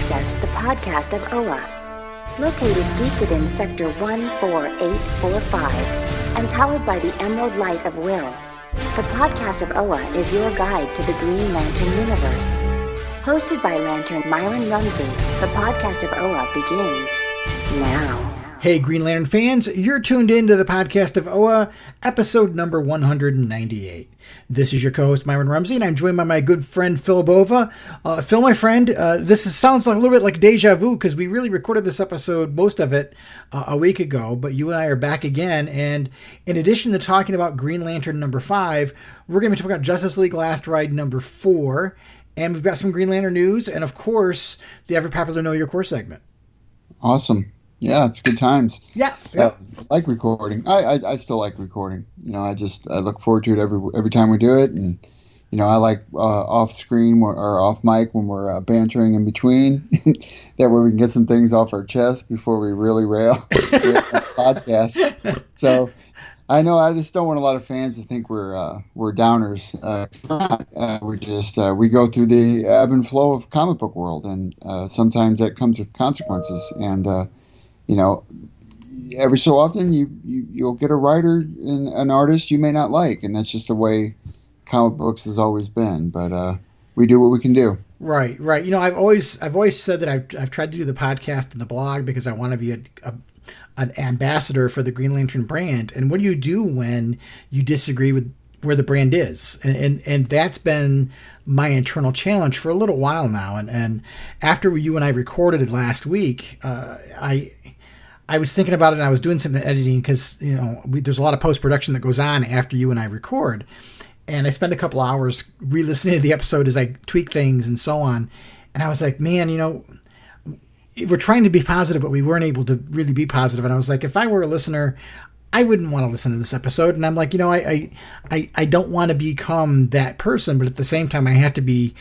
accessed the podcast of OA. Located deep within Sector 14845 and powered by the Emerald Light of Will, the podcast of OA is your guide to the Green Lantern universe. Hosted by Lantern Myron Rumsey, the podcast of OA begins now. Hey, Green Lantern fans, you're tuned in to the podcast of OA, episode number 198. This is your co-host, Myron Rumsey, and I'm joined by my good friend, Phil Bova. Phil, my friend, sounds like a little bit like deja vu because we really recorded this episode, most of it, a week ago, but you and I are back again, and in addition to talking about Green Lantern number 5, we're going to be talking about Justice League Last Ride number 4, and we've got some Green Lantern news, and of course, the ever-popular Know Your Core segment. Awesome. Yeah, it's good times. Yeah. I like recording. I still like recording. I look forward to it every time we do it. And, I like off screen or off mic when we're bantering in between. That way we can get some things off our chest before we really rail on the podcast. So I know I just don't want a lot of fans to think we're downers. We go through the ebb and flow of comic book world, and sometimes that comes with consequences. And every so often you'll get a writer and an artist you may not like, and that's just the way comic books has always been. But we do what we can do. Right. I've always said that I've tried to do the podcast and the blog because I want to be an ambassador for the Green Lantern brand. And what do you do when you disagree with where the brand is? And that's been my internal challenge for a little while now. And after you and I recorded it last week, I was thinking about it, and I was doing some editing because, there's a lot of post-production that goes on after you and I record. And I spend a couple hours re-listening to the episode as I tweak things and so on. And I was like, man, we're trying to be positive, but we weren't able to really be positive. And I was like, if I were a listener, I wouldn't want to listen to this episode. And I'm like, I don't want to become that person, but at the same time, I have to be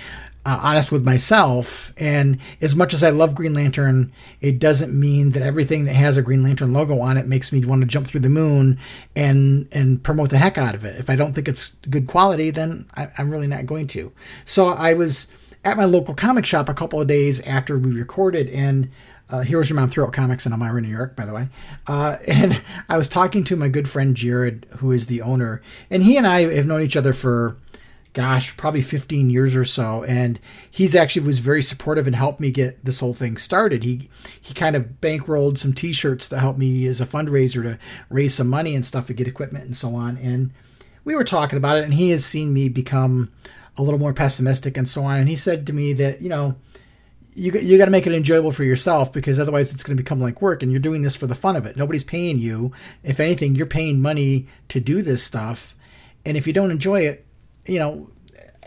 honest with myself. And as much as I love Green Lantern, it doesn't mean that everything that has a Green Lantern logo on it makes me want to jump through the moon and promote the heck out of it. If I don't think it's good quality, then I'm really not going to. So I was at my local comic shop a couple of days after we recorded, and Heroes Your Mom Throughout Comics in Elmira, New York, by the way. And I was talking to my good friend Jared, who is the owner, and he and I have known each other for, probably 15 years or so. And he's actually was very supportive and helped me get this whole thing started. He kind of bankrolled some t-shirts to help me as a fundraiser to raise some money and stuff to get equipment and so on. And we were talking about it, and he has seen me become a little more pessimistic and so on. And he said to me that, you got to make it enjoyable for yourself, because otherwise it's going to become like work, and you're doing this for the fun of it. Nobody's paying you. If anything, you're paying money to do this stuff. And if you don't enjoy it,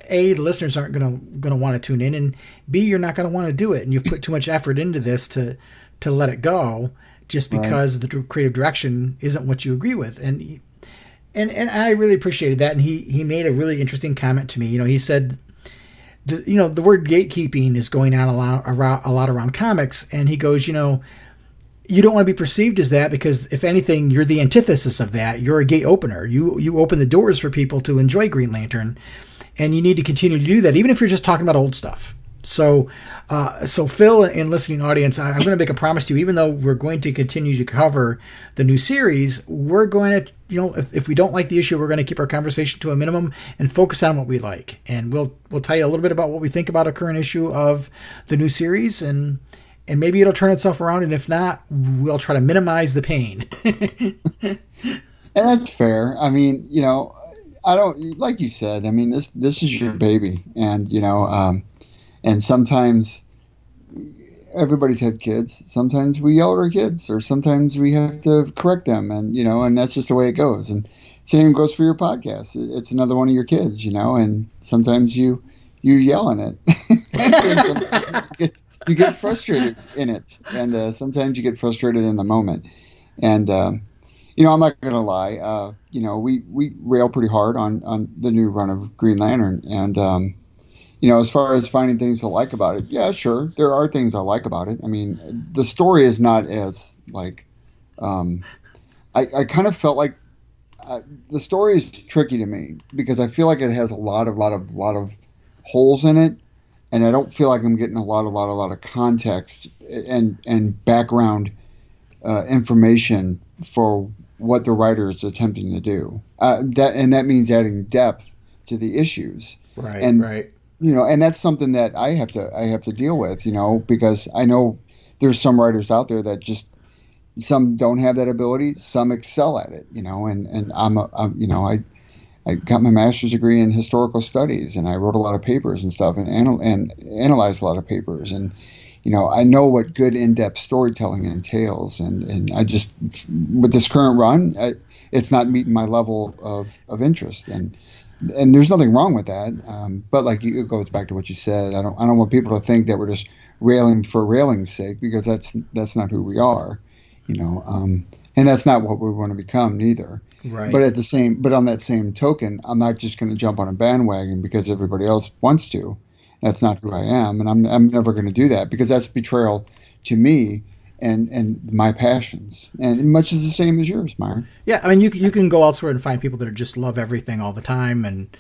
A, the listeners aren't going to want to tune in, and B, you're not going to want to do it. And you've put too much effort into this to let it go just because the creative direction isn't what you agree with. And I really appreciated that. And he made a really interesting comment to me. He said, the word gatekeeping is going on a lot around comics. And he goes, you don't want to be perceived as that, because if anything, you're the antithesis of that. You're a gate opener. You open the doors for people to enjoy Green Lantern, and you need to continue to do that, even if you're just talking about old stuff. So Phil and listening audience, I'm going to make a promise to you. Even though we're going to continue to cover the new series, we're going to, if we don't like the issue, we're going to keep our conversation to a minimum and focus on what we like. And we'll tell you a little bit about what we think about a current issue of the new series, and maybe it'll turn itself around. And if not, we'll try to minimize the pain. And that's fair. I mean, I don't, like you said, I mean, this is your baby, and, and sometimes everybody's had kids. Sometimes we yell at our kids, or sometimes we have to correct them, and and that's just the way it goes. And same goes for your podcast. It's another one of your kids, and sometimes you yell in it. You get frustrated in it, and sometimes you get frustrated in the moment. And I'm not gonna lie. We rail pretty hard on the new run of Green Lantern, and as far as finding things to like about it, yeah, sure, there are things I like about it. I mean, the story is not as like, I kind of felt like the story is tricky to me, because I feel like it has a lot of holes in it, and I don't feel like I'm getting a lot of context and background information for what the writer is attempting to do. That means adding depth to the issues. Right. And right. and that's something that I have to deal with, because I know there's some writers out there that just, some don't have that ability, some excel at it, and I got my master's degree in historical studies, and I wrote a lot of papers and stuff, and analyzed a lot of papers, and I know what good in-depth storytelling entails, and I just, with this current run, it's not meeting my level of interest, and there's nothing wrong with that, but like it goes back to what you said. I don't want people to think that we're just railing for railing's sake, because that's not who we are, and that's not what we want to become neither. Right. But on that same token, I'm not just going to jump on a bandwagon because everybody else wants to. That's not who I am, and I'm never going to do that, because that's betrayal to me and my passions, and much is the same as yours, Myron. Yeah, I mean, you can go elsewhere and find people that are just love everything all the time, and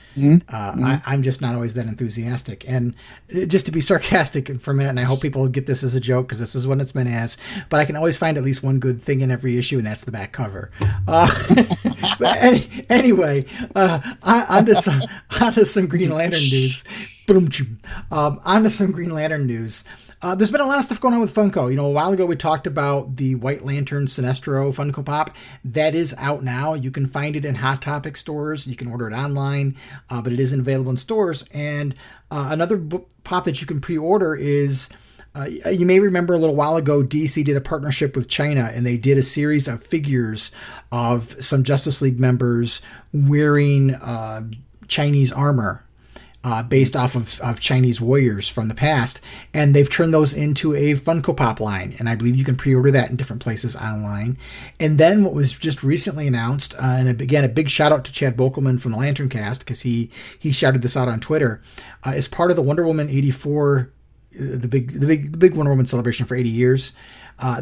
I'm just not always that enthusiastic. And just to be sarcastic for a minute, and I hope people get this as a joke, because this is what it's meant as, but I can always find at least one good thing in every issue, and that's the back cover. But anyway, on to some Green Lantern news. On to some Green Lantern news. There's been a lot of stuff going on with Funko. A while ago we talked about the White Lantern Sinestro Funko Pop. That is out now. You can find it in Hot Topic stores. You can order it online, but it isn't available in stores. And another pop that you can pre-order is, you may remember a little while ago, DC did a partnership with China, and they did a series of figures of some Justice League members wearing Chinese armor. Based off of Chinese warriors from the past, and they've turned those into a Funko Pop line, and I believe you can pre-order that in different places online. And then what was just recently announced, and again, a big shout out to Chad Bokelman from the Lantern Cast, because he shouted this out on Twitter, as part of the Wonder Woman 84, the big Wonder Woman celebration for 80 years.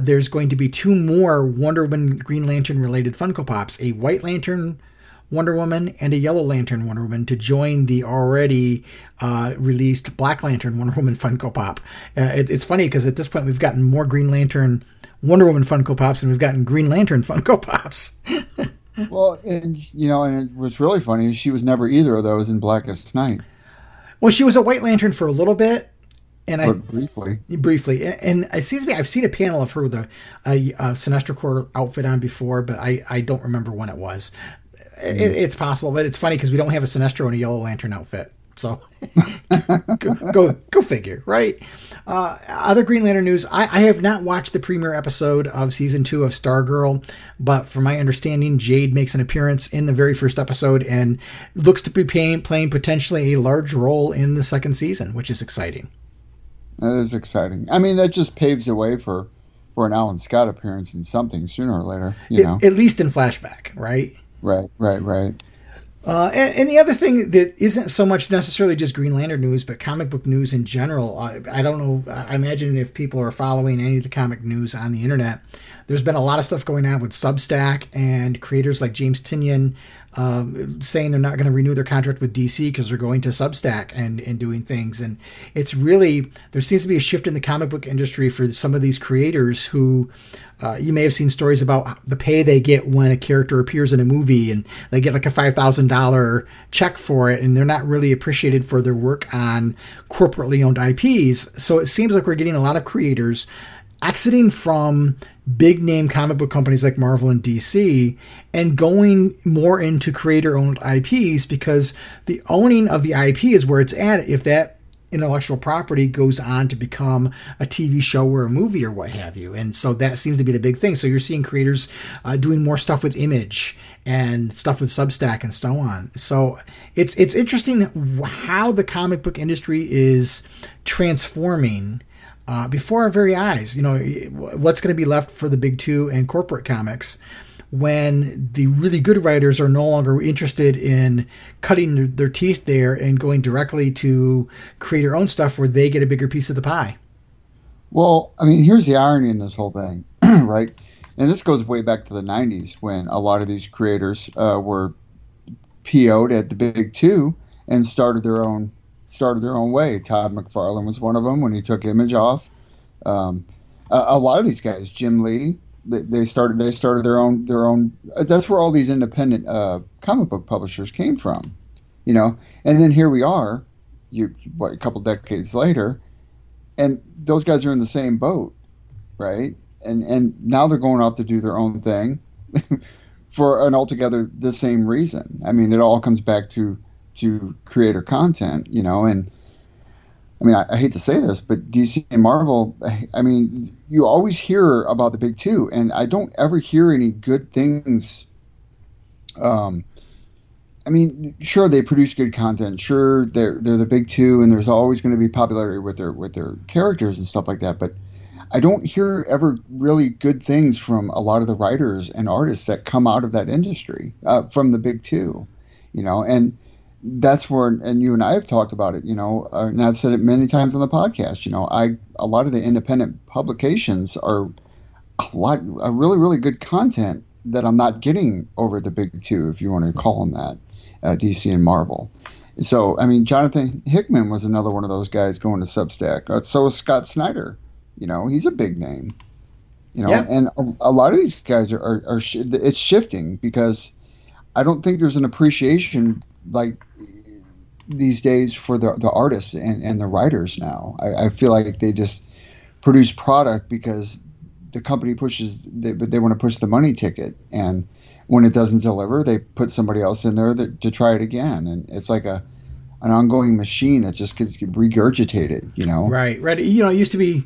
There's going to be 2 more Wonder Woman Green Lantern related Funko Pops, a White Lantern Wonder Woman and a Yellow Lantern Wonder Woman, to join the already released Black Lantern Wonder Woman Funko Pop. It's funny because at this point we've gotten more Green Lantern Wonder Woman Funko Pops than we've gotten Green Lantern Funko Pops. Well, and it was really funny. She was never either of those in Blackest Night. Well, she was a White Lantern for a little bit. And briefly, and it seems to me I've seen a panel of her with a Sinestro Corps outfit on before, but I don't remember when it was. It's possible, but it's funny because we don't have a Sinestro and a Yellow Lantern outfit. So go figure, right? Other Green Lantern news. I have not watched the premiere episode of season 2 of Stargirl, but from my understanding, Jade makes an appearance in the very first episode and looks to be playing potentially a large role in the second season, which is exciting. That is exciting. I mean, that just paves the way for an Alan Scott appearance in something sooner or later. At least in flashback, right? Right. And the other thing that isn't so much necessarily just Green Lantern news, but comic book news in general. I don't know. I imagine if people are following any of the comic news on the internet, there's been a lot of stuff going on with Substack and creators like James Tynion saying they're not going to renew their contract with DC because they're going to Substack and doing things. And it's really, there seems to be a shift in the comic book industry for some of these creators who you may have seen stories about the pay they get when a character appears in a movie, and they get like a $5,000 check for it, and they're not really appreciated for their work on corporately owned IPs. So it seems like we're getting a lot of creators exiting from big name comic book companies like Marvel and DC and going more into creator owned IPs, because the owning of the IP is where it's at if that intellectual property goes on to become a TV show or a movie or what have you. And so that seems to be the big thing. So you're seeing creators doing more stuff with Image and stuff with Substack and so on. So it's interesting how the comic book industry is transforming before our very eyes. What's going to be left for the big 2 and corporate comics when the really good writers are no longer interested in cutting their teeth there and going directly to create their own stuff where they get a bigger piece of the pie. Well, I mean, here's the irony in this whole thing, right? And this goes way back to the 90s when a lot of these creators were PO'd at the big 2 and started their own started their own way. Todd McFarlane was one of them when he took Image off. A lot of these guys, Jim Lee, they started their own. That's where all these independent comic book publishers came from, And then here we are, a couple decades later, and those guys are in the same boat, right? And now they're going off to do their own thing for an altogether the same reason. I mean, it all comes back to creator content, And I mean, I hate to say this, but DC and Marvel, I mean, you always hear about the big two, and I don't ever hear any good things. I mean, sure, they produce good content. Sure, they're the big two, and there's always going to be popularity with their characters and stuff like that. But I don't hear ever really good things from a lot of the writers and artists that come out of that industry from the big two, And that's where, and you and I have talked about it, and I've said it many times on the podcast. A lot of the independent publications are a really, really good content that I'm not getting over the big two, if you want to call them that. DC and Marvel. So, I mean, Jonathan Hickman was another one of those guys going to Substack. So is Scott Snyder. He's a big name. Yeah. And a lot of these guys are it's shifting because I don't think there's an appreciation like these days for the artists and the writers now. I feel like they just produce product because the company they want to push the money ticket, and when it doesn't deliver, they put somebody else in there to try it again, and it's like an ongoing machine that just gets regurgitated, Right. It used to be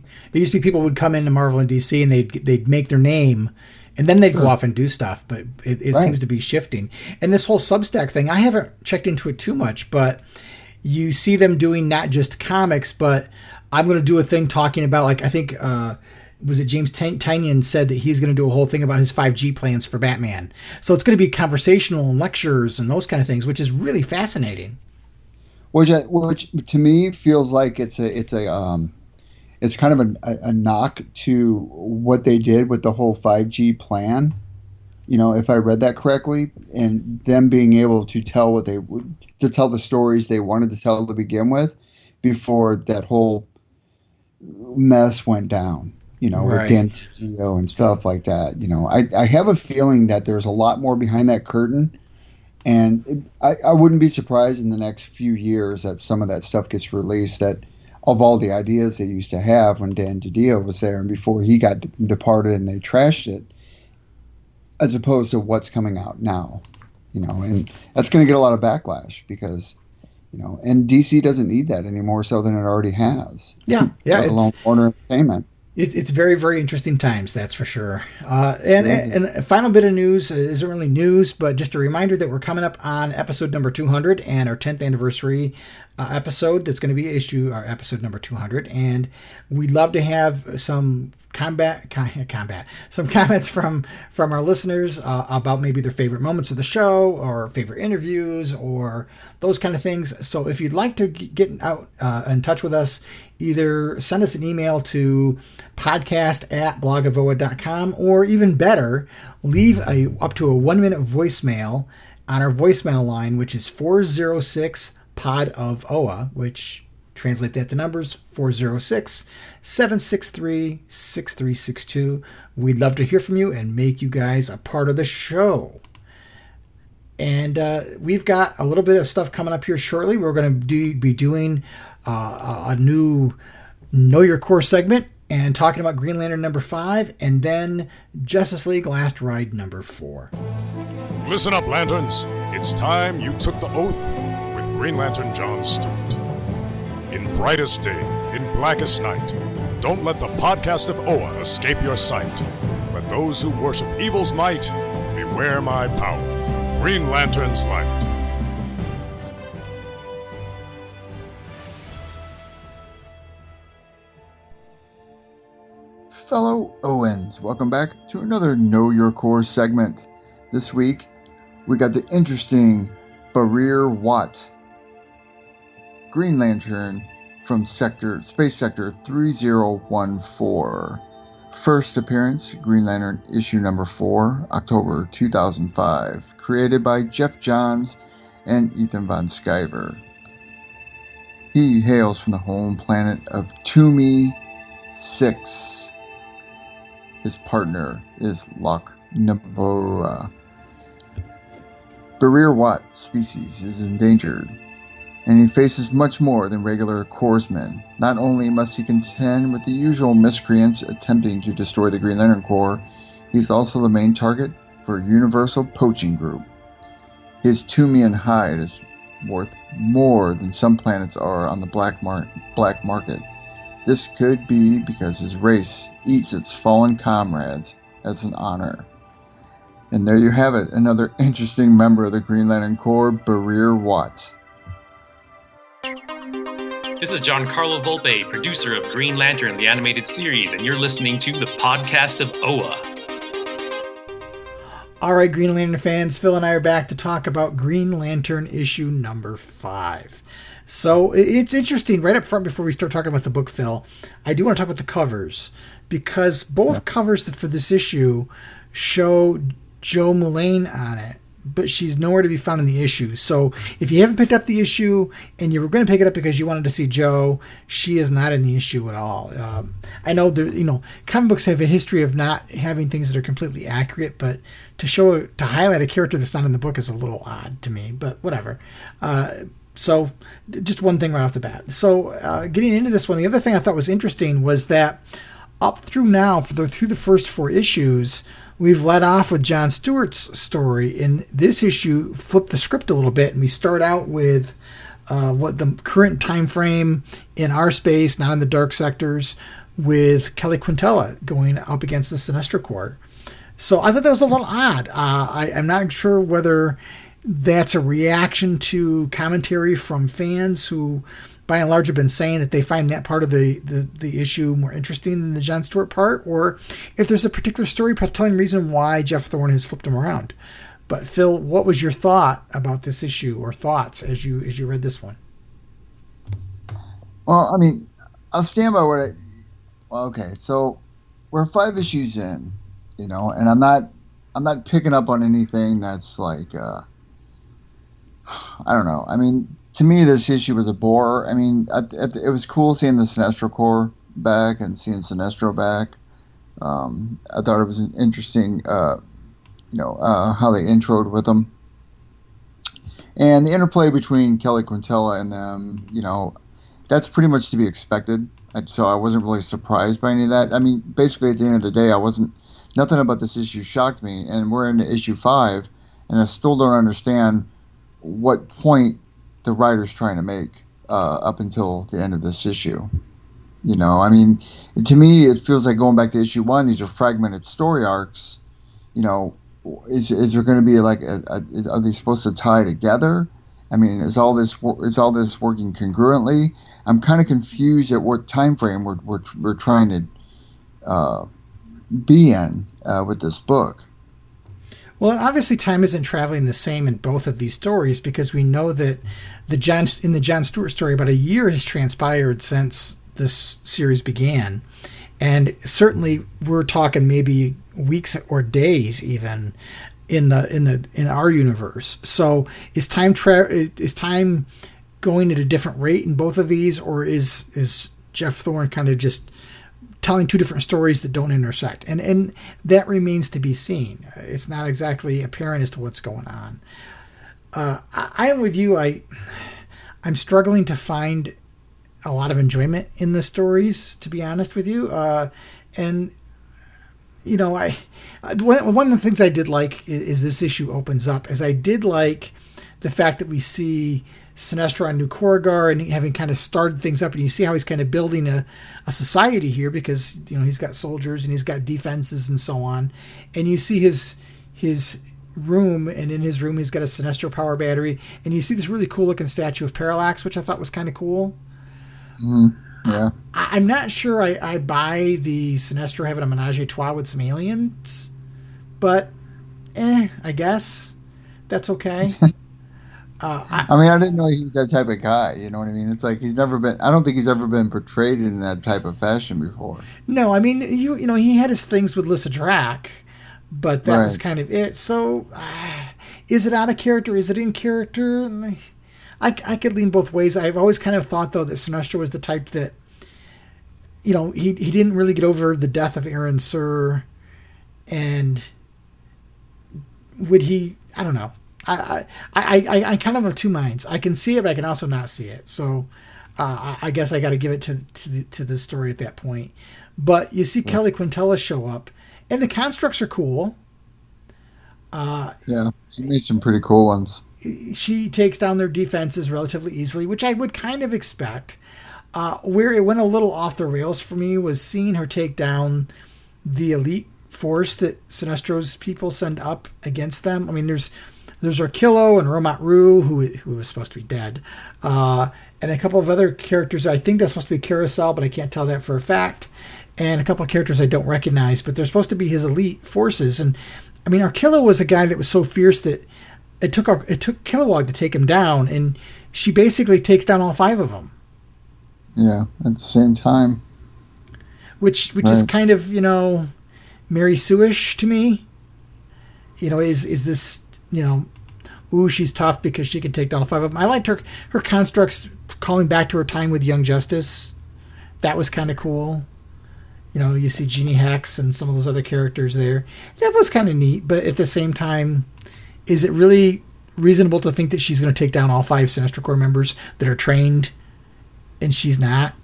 people would come into Marvel and DC and they'd make their name, and then they'd go off and do stuff. But it Right. seems to be shifting. And this whole Substack thing, I haven't checked into it too much, but you see them doing not just comics, but I'm going to do a thing talking about, like, I think. Was it James Tynion said that he's going to do a whole thing about his 5G plans for Batman. So it's going to be conversational and lectures and those kind of things, which is really fascinating. Which to me feels like it's kind of a knock to what they did with the whole 5G plan. If I read that correctly, and them being able to tell tell the stories they wanted to tell to begin with before that whole mess went down. Right. With Dan DiDio and stuff like that. I have a feeling that there's a lot more behind that curtain, and I wouldn't be surprised in the next few years that some of that stuff gets released, that of all the ideas they used to have when Dan DiDio was there and before he got departed and they trashed it, as opposed to what's coming out now, and that's going to get a lot of backlash because, and DC doesn't need that any more so than it already has. Yeah. Let alone Warner Entertainment. It's very, very interesting times, that's for sure. And a final bit of news isn't really news, but just a reminder that we're coming up on episode number 200 and our 10th anniversary episode that's going to be our episode number 200. And we'd love to have some some comments from our listeners about maybe their favorite moments of the show or favorite interviews or those kind of things. So if you'd like to get out in touch with us, either send us an email to podcast@blogavoa.com, or even better, leave up to a 1-minute voicemail on our voicemail line, which is 406-POD-OA, which translate that to numbers 406-763-6362. We'd love to hear from you and make you guys a part of the show. And we've got a little bit of stuff coming up here shortly. We're going to be doing a new Know Your Core segment and talking about Green Lantern number 5 and then Justice League Last Ride number 4. Listen up, Lanterns. It's time you took the oath with Green Lantern John Stewart. In brightest day, in blackest night, don't let the podcast of Oa escape your sight. Let those who worship evil's might beware my power. Green Lantern's light. Fellow Owens, welcome back to another Know Your Core segment. This week, we got the interesting Barreer Wot, Green Lantern from Space Sector 3014. First appearance, Green Lantern issue number 4, October 2005. Created by Jeff Johns and Ethan Von Sciver. He hails from the home planet of Tumi 6. His partner is Loch Nabora. Barreer Wot species is endangered, and he faces much more than regular corpsmen. Not only must he contend with the usual miscreants attempting to destroy the Green Lantern Corps, he's also the main target for a universal poaching group. His Tumian hide is worth more than some planets are on the black market. This could be because his race eats its fallen comrades as an honor. And there you have it, another interesting member of the Green Lantern Corps, Barreer Wot. This is Giancarlo Volpe, producer of Green Lantern, the animated series, and you're listening to the podcast of OA. All right, Green Lantern fans, Phil and I are back to talk about Green Lantern issue number 5. So it's interesting, right up front before we start talking about the book, Phil, I do want to talk about the covers, because both covers for this issue show Jo Mullein on it, but she's nowhere to be found in the issue. So if you haven't picked up the issue and you were going to pick it up because you wanted to see Jo, she is not in the issue at all. I know comic books have a history of not having things that are completely accurate, but to highlight a character that's not in the book is a little odd to me, but whatever. So just one thing right off the bat. So getting into this one, the other thing I thought was interesting was that up through now, through the first 4 issues, we've led off with John Stewart's story. In this issue, flipped the script a little bit, and we start out with what the current time frame in our space, not in the dark sectors, with Kelly Quintella going up against the Sinestro Corps. So I thought that was a little odd. I'm not sure whether that's a reaction to commentary from fans who, by and large, have been saying that they find that part of the issue more interesting than the John Stewart part, or if there's a particular storytelling reason why Jeff Thorne has flipped him around. But Phil, what was your thought about this issue, or thoughts as you read this one? Well, I mean, I'll stand by what okay, so we're 5 issues in, and I'm not picking up on anything that's like, I don't know. I mean, to me, this issue was a bore. I mean, it was cool seeing the Sinestro Corps back and seeing Sinestro back. I thought it was an interesting, how they introed with them. And the interplay between Kelly Quintella and them, that's pretty much to be expected. So I wasn't really surprised by any of that. I mean, basically, at the end of the day, nothing about this issue shocked me. And we're into issue 5, and I still don't understand what point the writer's trying to make up until the end of this issue. I mean, to me, it feels like going back to issue 1. These are fragmented story arcs. Is there going to be like are they supposed to tie together? I mean, is all this working congruently? I'm kind of confused at what time frame we're trying to be in with this book. Well, obviously time isn't traveling the same in both of these stories, because we know that in the John Stewart story, about a year has transpired since this series began, and certainly we're talking maybe weeks or days even in our universe. So is time going at a different rate in both of these, or is Jeff Thorne kind of just telling 2 different stories that don't intersect? And that remains to be seen. It's not exactly apparent as to what's going on. I am with you. I'm struggling to find a lot of enjoyment in the stories, to be honest with you. One of the things I did like is this issue opens up, as I did like the fact that we see Sinestro on New Corrigar and having kind of started things up, and you see how he's kind of building a society here, because he's got soldiers and he's got defenses and so on, and you see his room, and in his room he's got a Sinestro power battery, and you see this really cool looking statue of Parallax, which I thought was kind of cool. Yeah, I'm not sure I buy the Sinestro having a menage a trois with some aliens, but I guess that's okay. I mean, I didn't know he was that type of guy. You know what I mean? It's like I don't think he's ever been portrayed in that type of fashion before. No, I mean, he had his things with Lyssa Drac, but that was kind of it. So, is it out of character? Is it in character? I could lean both ways. I've always kind of thought, though, that Sinestro was the type that, you know, he didn't really get over the death of Aaron Sur, and would he? I don't know. I kind of have two minds. I can see it, but I can also not see it. So I guess I got to give it to the story at that point. But you see Kelly Quintella show up, and the constructs are cool. Yeah, she made some pretty cool ones. She takes down their defenses relatively easily, which I would kind of expect. Where it went a little off the rails for me was seeing her take down the elite force that Sinestro's people send up against them. I mean, there's Orkillo and Romat Ru, who was supposed to be dead, and a couple of other characters. I think that's supposed to be Carousel, but I can't tell that for a fact. And a couple of characters I don't recognize, but they're supposed to be his elite forces. And I mean, Orkillo was a guy that was so fierce that it took Kilowog to take him down, and she basically takes down all 5 of them. Yeah, at the same time. Which is kind of, you know, Mary Sue-ish to me. You know, is this, you know, ooh, she's tough because she can take down all 5 of them. I liked her constructs calling back to her time with Young Justice. That was kind of cool. You know, you see Jeannie Hex and some of those other characters there. That was kind of neat, but at the same time, is it really reasonable to think that she's going to take down all 5 Sinestro Corps members that are trained, and she's not?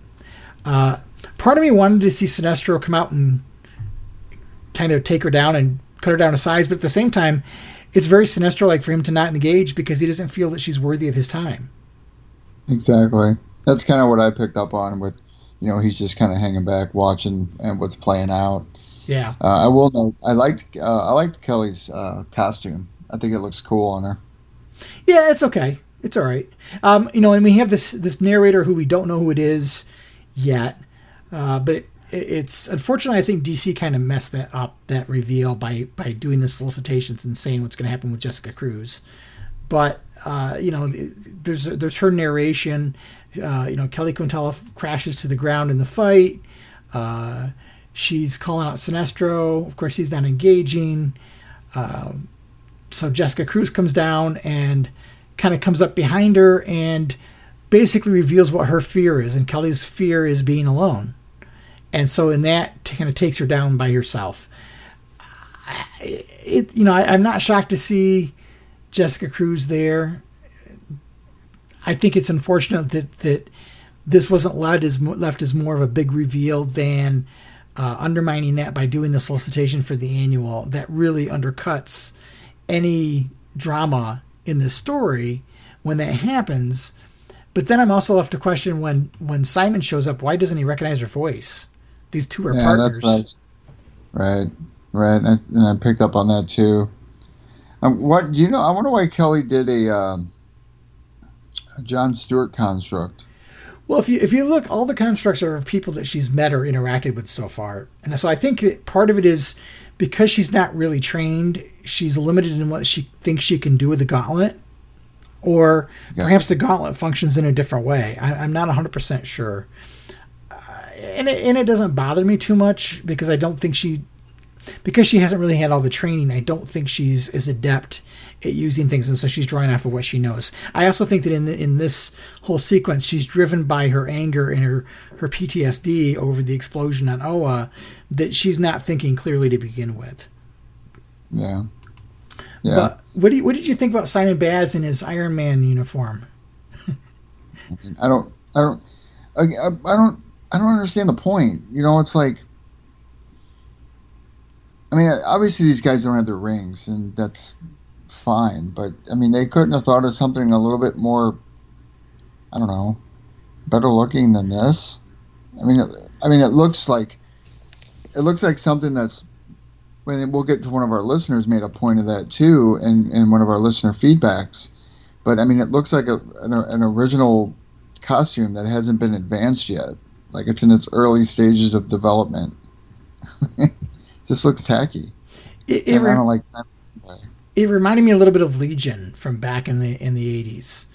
Part of me wanted to see Sinestro come out and kind of take her down and cut her down to size, but at the same time, it's very Sinestro-like for him to not engage because he doesn't feel that she's worthy of his time. Exactly. That's kind of what I picked up on with, you know, he's just kind of hanging back, watching and what's playing out. Yeah. I will note, I liked Kelly's costume. I think it looks cool on her. Yeah, it's okay. It's all right. You know, and we have this narrator who we don't know who it is yet, but it's unfortunately, I think DC kind of messed that reveal by doing the solicitations and saying what's going to happen with Jessica Cruz. But you know, there's her narration. You know, Kelly Quintella crashes to the ground in the fight. She's calling out Sinestro. Of course, he's not engaging. So Jessica Cruz comes down and kind of comes up behind her and basically reveals what her fear is. And Kelly's fear is being alone. And so in that, kind of takes her down by herself. You know, I'm not shocked to see Jessica Cruz there. I think it's unfortunate that this wasn't left as more of a big reveal than undermining that by doing the solicitation for the annual. That really undercuts any drama in the story when that happens. But then I'm also left to question when Simon shows up, why doesn't he recognize her voice? These two are partners. Right. And I picked up on that too. What do you know? I wonder why Kelly did a John Stewart construct. Well, if you look, all the constructs are of people that she's met or interacted with so far. And so I think that part of it is because she's not really trained, she's limited in what she thinks she can do with the gauntlet. Or perhaps the gauntlet functions in a different way. I'm not 100% sure. And it doesn't bother me too much because I don't think because she hasn't really had all the training, I don't think she's as adept at using things, and so she's drawing off of what she knows. I also think that in this whole sequence, she's driven by her anger and her PTSD over the explosion on Oa, that she's not thinking clearly to begin with. Yeah. But what did you think about Simon Baz in his Iron Man uniform? I don't understand the point. You know, it's like, I mean, obviously these guys don't have their rings, and that's fine. But I mean, they couldn't have thought of something a little bit more, I don't know, better looking than this. I mean, it looks like something that's. And we'll get to one of our listeners made a point of that too, in one of our listener feedbacks. But I mean, it looks like an original costume that hasn't been advanced yet. Like it's in its early stages of development. Just looks tacky. I don't like that. It reminded me a little bit of Legion from back in the 80s.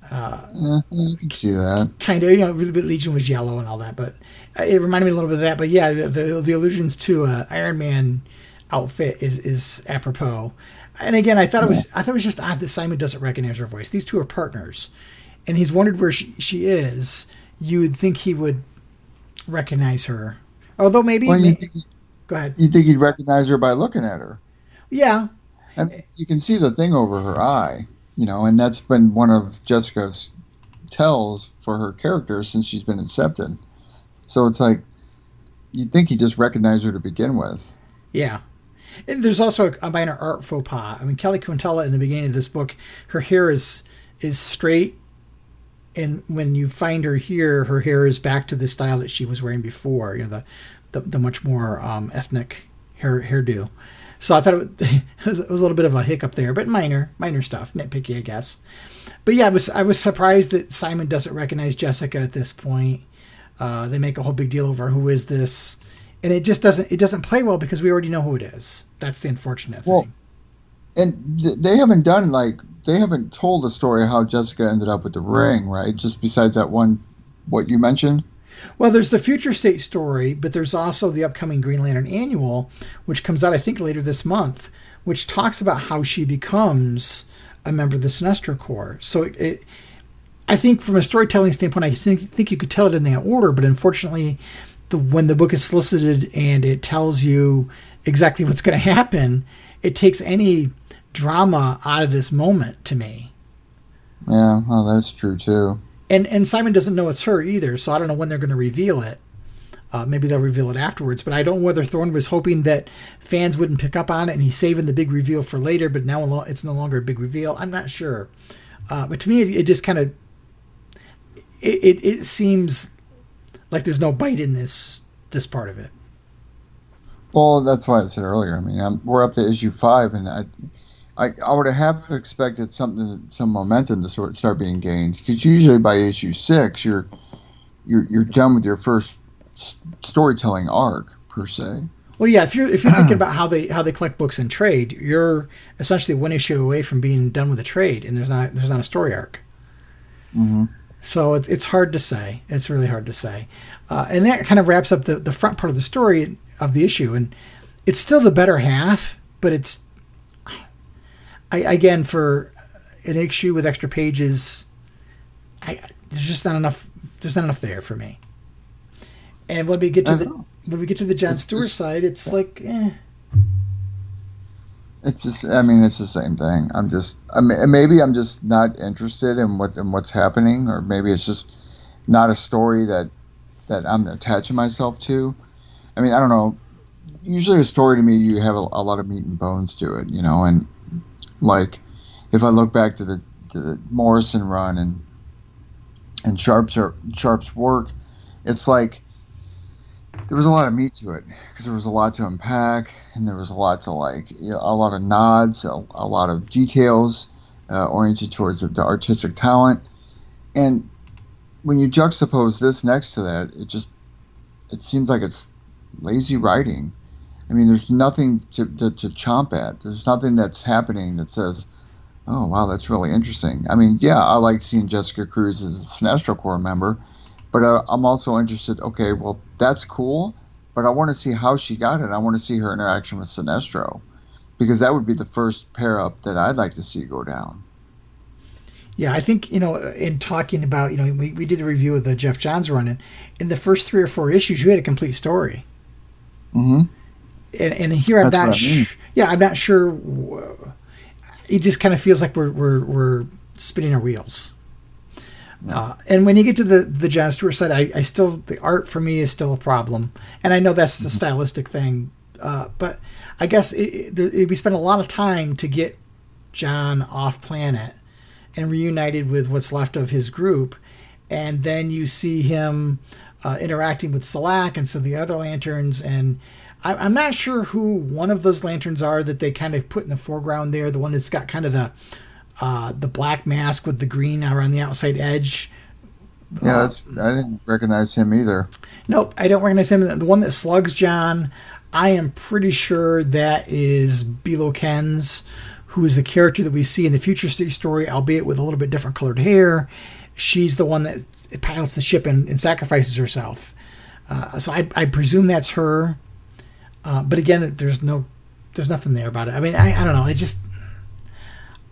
Yeah, you can see that. Kind of, you know, Legion was yellow and all that, but it reminded me a little bit of that. But yeah, the allusions to Iron Man outfit is apropos. And again, I thought it was just odd that Simon doesn't recognize her voice. These two are partners, and he's wondered where she is, you would think he would recognize her. Although maybe... Well, go ahead. You think he'd recognize her by looking at her. Yeah. I mean, you can see the thing over her eye, and that's been one of Jessica's tells for her character since she's been incepted. So it's like, you'd think he'd just recognize her to begin with. Yeah. And there's also a minor art faux pas. I mean, Kelly Quintella in the beginning of this book, her hair is straight, and when you find her here, her hair is back to the style that she was wearing before. The much more ethnic hairdo. So I thought it was a little bit of a hiccup there, but minor stuff, nitpicky, I guess. But yeah, I was surprised that Simon doesn't recognize Jessica at this point. They make a whole big deal over who is this, and it just doesn't play well because we already know who it is. That's the unfortunate thing. And they haven't told the story of how Jessica ended up with the ring, right? Just besides that one, what you mentioned. Well, there's the future state story, but there's also the upcoming Green Lantern Annual, which comes out, I think, later this month, which talks about how she becomes a member of the Sinestro Corps. So I think from a storytelling standpoint, I think you could tell it in that order, but unfortunately, when the book is solicited and it tells you exactly what's going to happen, it takes any drama out of this moment to me. Yeah, well, that's true, too. And Simon doesn't know it's her either, so I don't know when they're going to reveal it. Maybe they'll reveal it afterwards, but I don't know whether Thorne was hoping that fans wouldn't pick up on it and he's saving the big reveal for later, but now it's no longer a big reveal. I'm not sure. But to me, it just kind of... It seems like there's no bite in this part of it. Well, that's why I said earlier. I mean, we're up to issue 5, and I would have expected some momentum to start being gained, because usually by issue 6 you're done with your first storytelling arc per se. Well, yeah, if you're thinking about how they collect books and trade, you're essentially one issue away from being done with a trade, and there's not a story arc. Mm-hmm. So it's hard to say. It's really hard to say, and that kind of wraps up the front part of the story of the issue, and it's still the better half, but it's. Again, for an issue with extra pages, there's just not enough. There's not enough there for me. And when we get to the John Stewart side, it's like, It's just. I mean, it's the same thing. Maybe I'm just not interested in what's happening, or maybe it's just not a story that I'm attaching myself to. I mean, I don't know. Usually, a story to me, you have a lot of meat and bones to it, and. Like, if I look back to the Morrison run and Sharp's work, it's like there was a lot of meat to it because there was a lot to unpack, and there was a lot to a lot of nods, a lot of details oriented towards the artistic talent. And when you juxtapose this next to that, it seems like it's lazy writing. I mean, there's nothing to chomp at. There's nothing that's happening that says, oh, wow, that's really interesting. I mean, yeah, I like seeing Jessica Cruz as a Sinestro Corps member, but I'm also interested, okay, well, that's cool, but I want to see how she got it. I want to see her interaction with Sinestro, because that would be the first pair-up that I'd like to see go down. Yeah, I think, in talking about, we did the review of the Jeff Johns run, and in the first 3 or 4 issues, you had a complete story. Mm-hmm. And here I'm not I'm not sure. It just kind of feels like we're spinning our wheels. Yeah. And when you get to the John Stewart side, I still, the art for me is still a problem, and I know that's a stylistic thing, but I guess we spent a lot of time to get John off planet and reunited with what's left of his group, and then you see him interacting with Selak and some of the other lanterns, and I'm not sure who one of those lanterns are that they kind of put in the foreground there. The one that's got kind of the black mask with the green around the outside edge. Yeah, I didn't recognize him either. Nope, I don't recognize him. The one that slugs John, I am pretty sure that is Bilo Kens, who is the character that we see in the Future State story, albeit with a little bit different colored hair. She's the one that pilots the ship and sacrifices herself. So I presume that's her. But again, there's nothing there about it. I mean, I don't know. I just,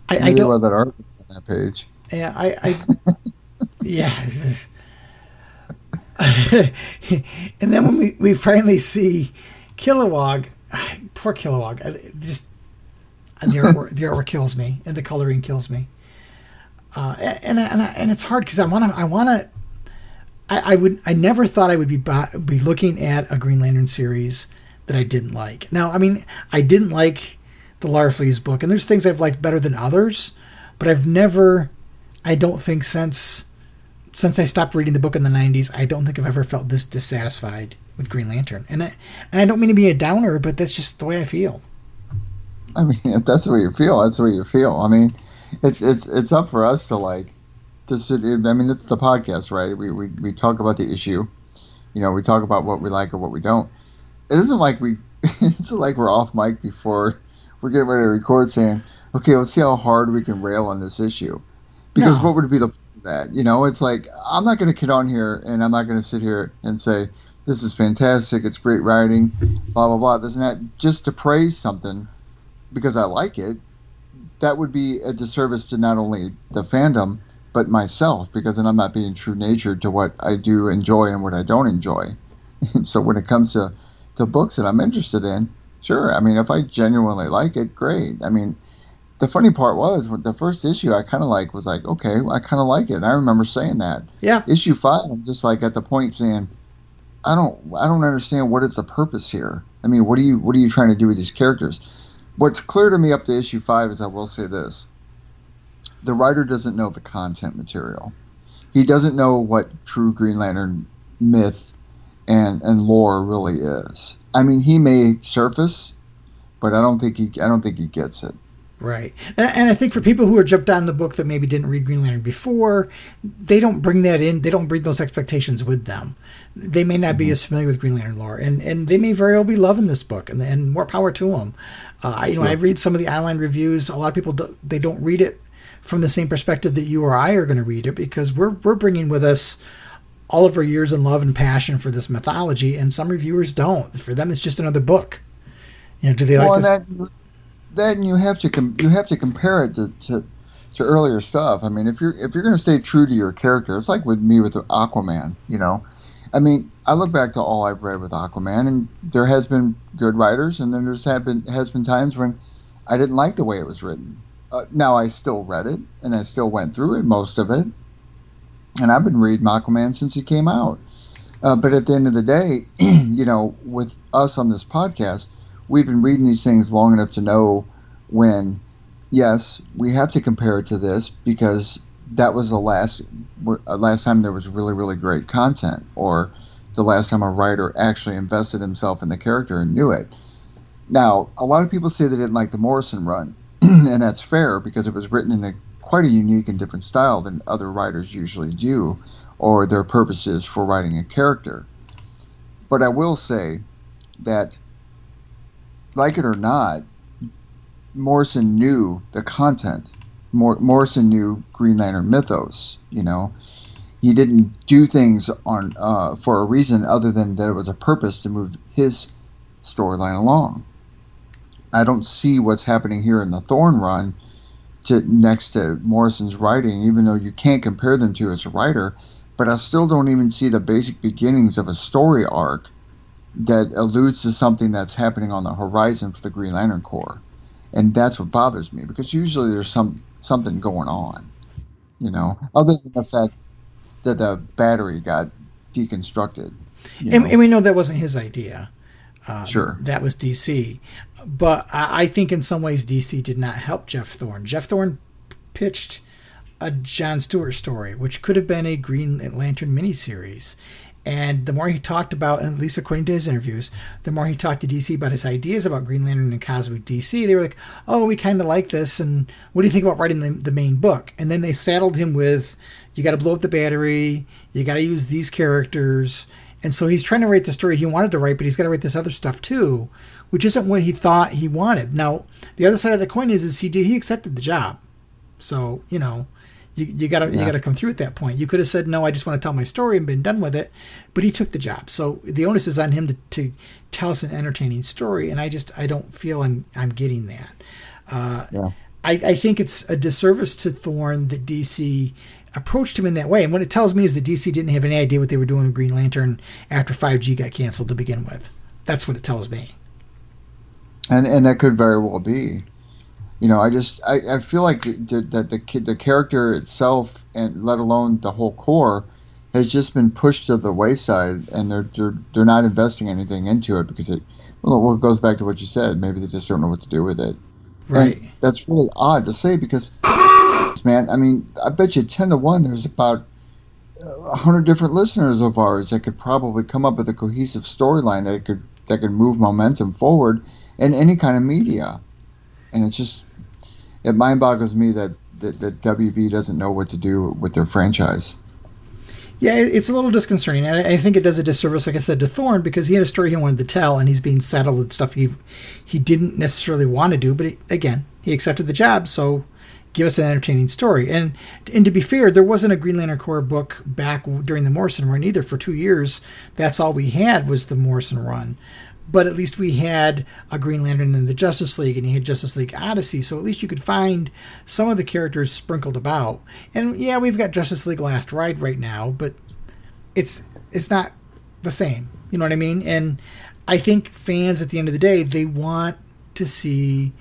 I don't. About that art on that page. Yeah, Yeah. And then when we finally see Kilowog, poor Kilowog, the artwork kills me, and the coloring kills me. And it's hard because I never thought I would be looking at a Green Lantern series that I didn't like. Now, I mean, I didn't like the Larfleeze book, and there's things I've liked better than others, but I've never, I don't think since I stopped reading the book in the 90s, I don't think I've ever felt this dissatisfied with Green Lantern. And I don't mean to be a downer, but that's just the way I feel. I mean, if that's the way you feel, that's the way you feel. I mean, it's up for us to sit. I mean, it's the podcast, right? We talk about the issue. We talk about what we like or what we don't. It isn't like we're off mic before we're getting ready to record saying, okay, let's see how hard we can rail on this issue. Because what would be the point of that? It's like, I'm not going to get on here and I'm not going to sit here and say, this is fantastic, it's great writing, blah, blah, blah. This and that. Just to praise something because I like it, that would be a disservice to not only the fandom, but myself, because then I'm not being true-natured to what I do enjoy and what I don't enjoy. And so when it comes to books that I'm interested in, sure, I mean, if I genuinely like it, great. I mean, the funny part was, with the first issue I kind of was like, okay, I kind of like it. And I remember saying that. Yeah. Issue 5, I'm just like at the point saying, I don't understand what is the purpose here. I mean, what are you trying to do with these characters? What's clear to me up to issue 5 is I will say this. The writer doesn't know the content material. He doesn't know what true Green Lantern myth and lore really is. I mean, he may surface, but I don't think he gets it. Right. And I think for people who are jumped on the book that maybe didn't read Green Lantern before, they don't bring that in. They don't bring those expectations with them. They may not be as familiar with Green Lantern lore, and they may very well be loving this book, and more power to them. Sure. I read some of the Eyeline reviews. A lot of people they don't read it from the same perspective that you or I are going to read it, because we're bringing with us all of our years in love and passion for this mythology, and some reviewers don't. For them, it's just another book. Do they like this? Then you have to compare it to earlier stuff. I mean, if you're going to stay true to your character, it's like with me with Aquaman. I mean, I look back to all I've read with Aquaman, and there has been good writers, and then has been times when I didn't like the way it was written. Now I still read it, and I still went through it, most of it, and I've been reading Aquaman since he came out. But at the end of the day, with us on this podcast, we've been reading these things long enough to know when, yes, we have to compare it to this because that was the last time there was really, really great content, or the last time a writer actually invested himself in the character and knew it. Now, a lot of people say they didn't like the Morrison run, and that's fair because it was written in quite a unique and different style than other writers usually do, or their purposes for writing a character. But I will say that, like it or not, Morrison knew the content. Morrison knew Green Lantern mythos. He didn't do things for a reason other than that it was a purpose to move his storyline along. I don't see what's happening here in the Thorn run next to Morrison's writing, even though you can't compare them to as a writer. But I still don't even see the basic beginnings of a story arc that alludes to something that's happening on the horizon for the Green Lantern Corps. And that's what bothers me, because usually there's something going on, other than the fact that the battery got deconstructed. And we know that wasn't his idea. Sure. That was DC. But I think in some ways DC did not help Jeff Thorne. Jeff Thorne pitched a John Stewart story, which could have been a Green Lantern miniseries. And the more he talked about, at least according to his interviews, the more he talked to DC about his ideas about Green Lantern and Cosmic DC, they were like, oh, we kind of like this, and what do you think about writing the main book? And then they saddled him with, you got to blow up the battery, you got to use these characters. And so he's trying to write the story he wanted to write, but he's got to write this other stuff too, which isn't what he thought he wanted. Now, the other side of the coin is he accepted the job. So, you gotta come through at that point. You could have said, no, I just want to tell my story and been done with it, but he took the job. So the onus is on him to tell us an entertaining story, and I don't feel I'm getting that. I think it's a disservice to Thorne that DC approached him in that way. And what it tells me is that DC didn't have any idea what they were doing with Green Lantern after 5G got canceled to begin with. That's what it tells me. And that could very well be. I feel like the character itself, and let alone the whole core, has just been pushed to the wayside, and they're not investing anything into it because it goes back to what you said. Maybe they just don't know what to do with it. Right. And that's really odd to say because, man, I mean, I bet you 10-1 there's about 100 different listeners of ours that could probably come up with a cohesive storyline that could move momentum forward in any kind of media. And it mind boggles me that WB doesn't know what to do with their franchise. Yeah, it's a little disconcerting. And I think it does a disservice, like I said, to Thorne, because he had a story he wanted to tell, and he's being saddled with stuff he didn't necessarily want to do. But he accepted the job, so give us an entertaining story. And to be fair, there wasn't a Green Lantern Corps book back during the Morrison run either. For 2 years, that's all we had was the Morrison run. But at least we had a Green Lantern in the Justice League, and you had Justice League Odyssey, so at least you could find some of the characters sprinkled about. And yeah, we've got Justice League Last Ride right now, but it's not the same. You know what I mean? And I think fans, at the end of the day, they want to see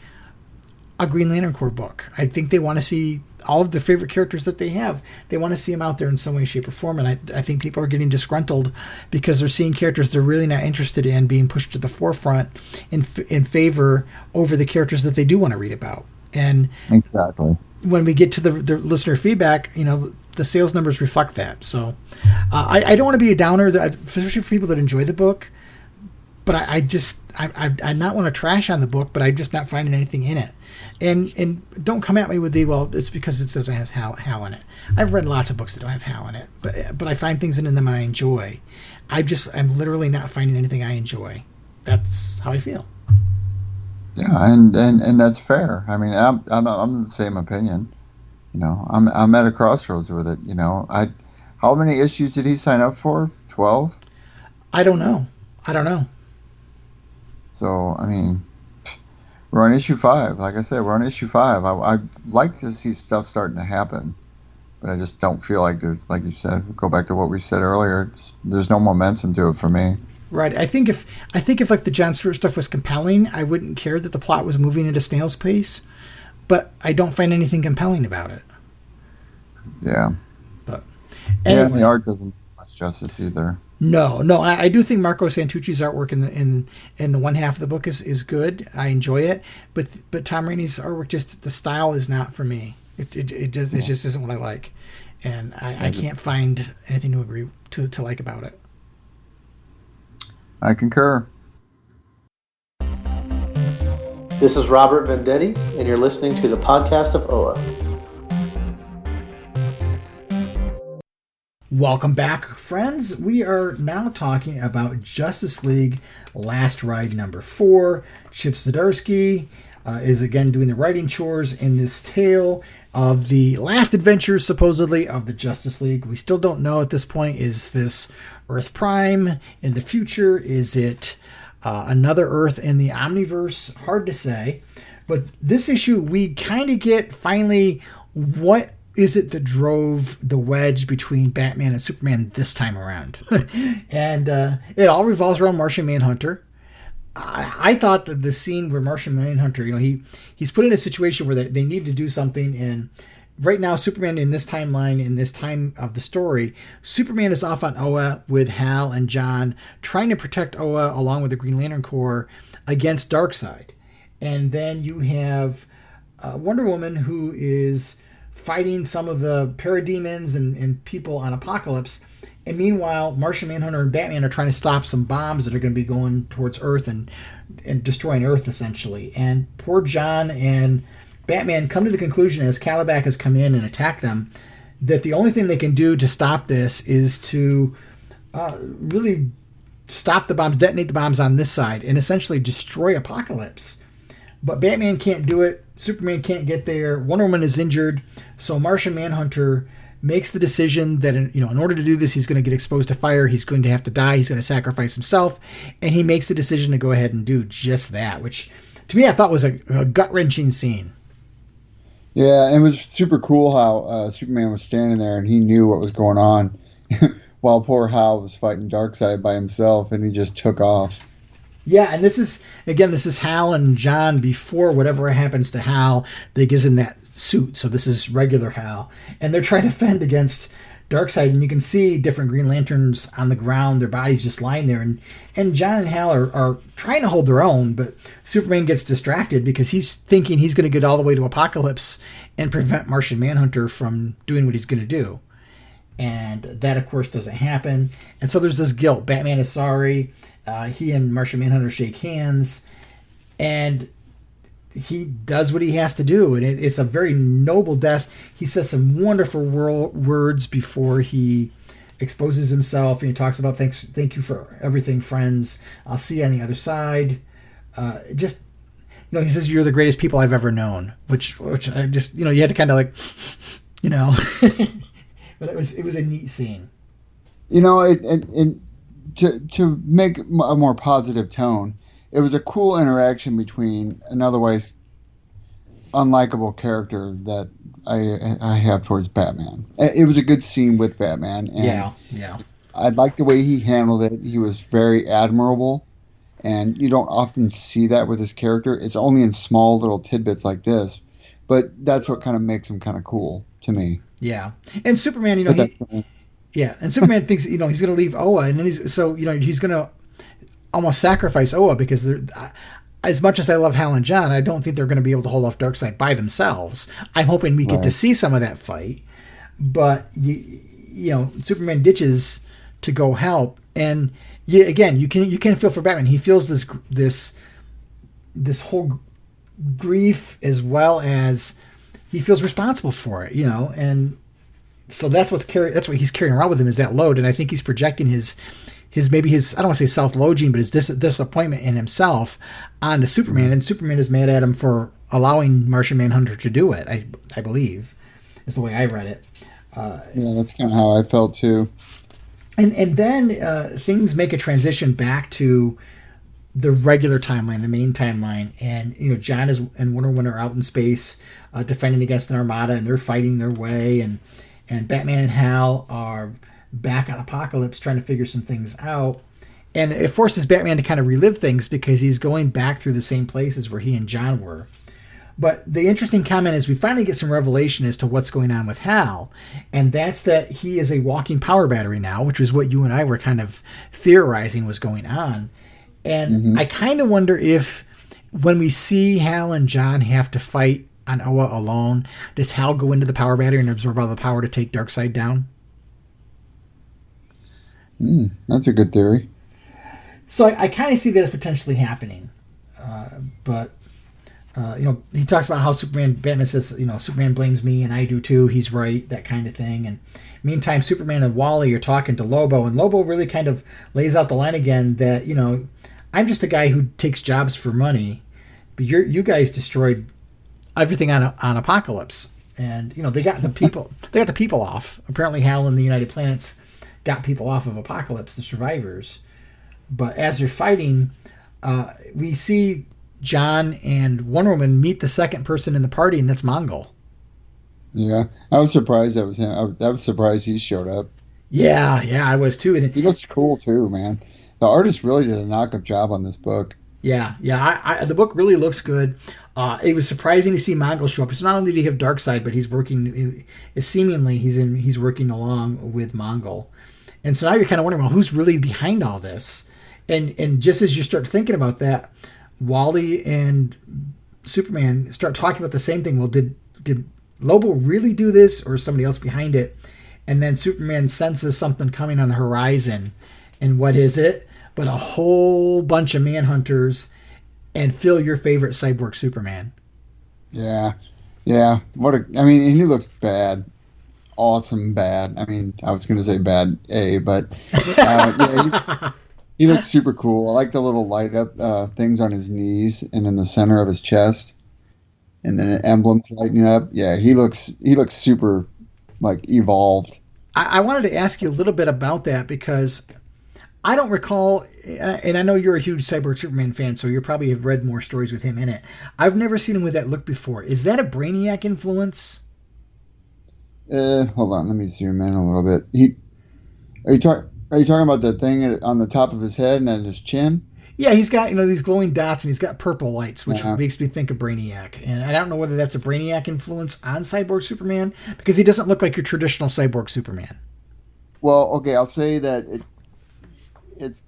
a Green Lantern Corps book. I think they want to see all of the favorite characters that they have. They want to see them out there in some way, shape, or form. And I think people are getting disgruntled because they're seeing characters they're really not interested in being pushed to the forefront in favor over the characters that they do want to read about. And exactly, when we get to the listener feedback, the sales numbers reflect that. So I don't want to be a downer, especially for people that enjoy the book. But I not want to trash on the book, but I'm just not finding anything in it. And don't come at me with it's because it says it has Hal in it. I've read lots of books that don't have Hal in it, but I find things in them I enjoy. I'm literally not finding anything I enjoy. That's how I feel. Yeah, and that's fair. I mean, I'm the same opinion. I'm at a crossroads with it. How many issues did he sign up for? 12? I don't know. So, I mean, we're on issue 5. Like I said, we're on issue 5. I'd like to see stuff starting to happen, but I just don't feel like there's, like you said, go back to what we said earlier, there's no momentum to it for me. Right. I think if like the John Stewart stuff was compelling, I wouldn't care that the plot was moving at a snail's pace, but I don't find anything compelling about it. Yeah. But anyway. Yeah, and the art doesn't do much justice either. No. I do think Marco Santucci's artwork in the one half of the book is good. I enjoy it, but Tom Rainey's artwork, just the style is not for me. It just isn't what I like, and I can't find anything to agree to like about it. I concur. This is Robert Vendetti, and you're listening to the podcast of OA. Welcome back, friends. We are now talking about Justice League Last Ride number 4. Chip Zdarsky is again doing the writing chores in this tale of the last adventures, supposedly, of the Justice League. We still don't know at this point. Is this Earth Prime in the future? Is it another Earth in the Omniverse? Hard to say. But this issue, we kind of get finally what is it that drove the wedge between Batman and Superman this time around. And it all revolves around Martian Manhunter. I thought that the scene where Martian Manhunter, he's put in a situation where they need to do something, and right now Superman in this timeline, in this time of the story, Superman is off on Oa with Hal and John, trying to protect Oa along with the Green Lantern Corps against Darkseid. And then you have Wonder Woman, who is fighting some of the parademons and people on Apokolips. And meanwhile, Martian Manhunter and Batman are trying to stop some bombs that are going to be going towards Earth and destroying Earth, essentially. And poor John and Batman come to the conclusion, as Calabac has come in and attacked them, that the only thing they can do to stop this is to really stop the bombs, detonate the bombs on this side, and essentially destroy Apokolips. But Batman can't do it. Superman can't get there. Wonder Woman is injured. So Martian Manhunter makes the decision that in order to do this, he's going to get exposed to fire. He's going to have to die. He's going to sacrifice himself. And he makes the decision to go ahead and do just that, which to me I thought was a gut-wrenching scene. Yeah, and it was super cool how Superman was standing there and he knew what was going on, while poor Hal was fighting Darkseid by himself, and he just took off. Yeah, and this is Hal and John before whatever happens to Hal, that gives him that suit. So this is regular Hal, and they're trying to fend against Darkseid, and you can see different Green Lanterns on the ground, their bodies just lying there, and John and Hal are trying to hold their own, but Superman gets distracted because he's thinking he's going to get all the way to Apokolips and prevent Martian Manhunter from doing what he's going to do. And that, of course, doesn't happen. And so there's this guilt. Batman is sorry. He and Martian Manhunter shake hands, and he does what he has to do, and it's a very noble death. He says some wonderful words before he exposes himself, and he talks about thank you for everything, friends. I'll see you on the other side. Just, he says you're the greatest people I've ever known, which I just, you had to kind of like, but it was a neat scene. To make a more positive tone, it was a cool interaction between an otherwise unlikable character that I have towards Batman. It was a good scene with Batman. And yeah. I liked the way he handled it. He was very admirable, and you don't often see that with his character. It's only in small little tidbits like this, but that's what kind of makes him kind of cool to me. Yeah, and Superman, and Superman thinks he's going to leave Oa, and then he's going to almost sacrifice Oa because as much as I love Hal and John, I don't think they're going to be able to hold off Darkseid by themselves. I'm hoping we get to see some of that fight, but Superman ditches to go help, and you can feel for Batman. He feels this whole grief as well as he feels responsible for it, and so that's what he's carrying around with him, is that load, and I think he's projecting his I don't want to say self-loathing, but his disappointment in himself onto Superman, and Superman is mad at him for allowing Martian Manhunter to do it. I believe is the way I read it. Yeah, that's kind of how I felt too. And then things make a transition back to the regular timeline, the main timeline, and John and Wonder Woman are out in space defending against an armada, and they're fighting their way, and Batman and Hal are back on Apokolips trying to figure some things out, and it forces Batman to kind of relive things because he's going back through the same places where he and John were. But the interesting comment is we finally get some revelation as to what's going on with Hal, and that's that he is a walking power battery now, which is what you and I were kind of theorizing was going on. And I kind of wonder if when we see Hal and John have to fight on Oa alone, does Hal go into the power battery and absorb all the power to take Darkseid down? That's a good theory. So I kind of see that as potentially happening. But he talks about how Batman says, Superman blames me and I do too. He's right, that kind of thing. And meantime, Superman and Wally are talking to Lobo, and Lobo really kind of lays out the line again that, I'm just a guy who takes jobs for money, but you guys destroyed everything on Apokolips. And, they got the people off. Apparently Hal and the United Planets got people off of Apokolips, the survivors. But as they're fighting, we see John and Wonder Woman meet the second person in the party, and that's Mongol. Yeah, I was surprised that was him. I was surprised he showed up. Yeah, I was too. And he looks cool too, man. The artist really did a knock-up job on this book. Yeah. The book really looks good. It was surprising to see Mongol show up. So not only did he have Darkseid, but he's working. Seemingly, he's working along with Mongol. And so now you're kind of wondering, well, who's really behind all this? And just as you start thinking about that, Wally and Superman start talking about the same thing. Well, did Lobo really do this, or is somebody else behind it? And then Superman senses something coming on the horizon. And what is it? But a whole bunch of manhunters and Phil, your favorite cyborg Superman. Yeah. He looks bad. Awesome bad. I was going to say bad but he looks super cool. I like the little light up things on his knees and in the center of his chest, and then an emblem's lighting up. Yeah, he looks super evolved. I wanted to ask you a little bit about that because I don't recall, and I know you're a huge Cyborg Superman fan, so you probably have read more stories with him in it. I've never seen him with that look before. Is that a Brainiac influence? Hold on, let me zoom in a little bit. Are you talking about the thing on the top of his head and then his chin? Yeah, he's got these glowing dots and he's got purple lights, which makes me think of Brainiac. And I don't know whether that's a Brainiac influence on Cyborg Superman because he doesn't look like your traditional Cyborg Superman. Well, okay, I'll say that it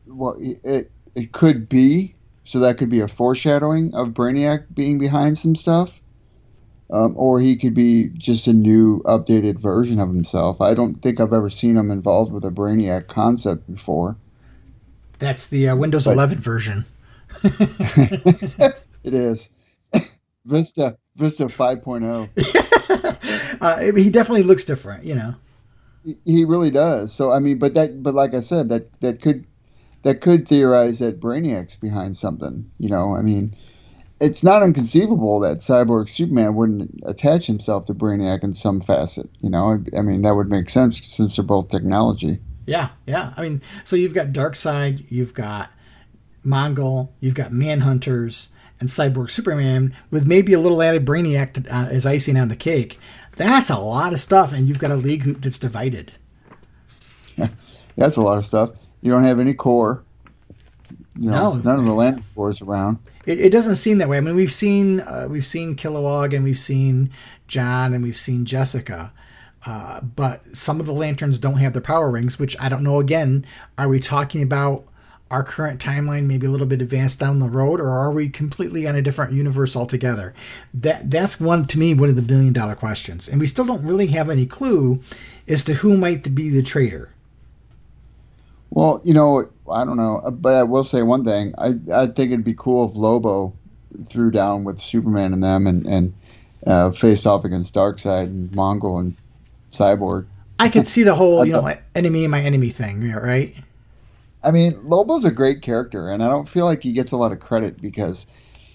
could be, so that could be a foreshadowing of Brainiac being behind some stuff, or he could be just a new, updated version of himself. I don't think I've ever seen him involved with a Brainiac concept before. That's the Windows 11 version. It is. Vista 5.0. He definitely looks different, He really does. So I mean, but like I said, that could theorize that Brainiac's behind something. I mean, it's not inconceivable that Cyborg Superman wouldn't attach himself to Brainiac in some facet. I mean, that would make sense since they're both technology. Yeah. I mean, so you've got Darkseid, you've got Mongol, you've got Manhunters, and Cyborg Superman with maybe a little added Brainiac as icing on the cake. That's a lot of stuff, and you've got a league that's divided. Yeah, that's a lot of stuff. You don't have any core. No, none of the land cores around. It doesn't seem that way. I mean, we've seen Kilowog, and we've seen John, and we've seen Jessica. But some of the Lanterns don't have their power rings, which I don't know. Again, are we talking about our current timeline, maybe a little bit advanced down the road, or are we completely on a different universe altogether? That's one of the $1 billion questions, and we still don't really have any clue as to who might be the traitor. Well, I don't know, but I will say one thing. I think it'd be cool if Lobo threw down with Superman and them and faced off against Darkseid and Mongol and Cyborg. I could see the whole, enemy of my enemy thing, right? I mean, Lobo's a great character, and I don't feel like he gets a lot of credit because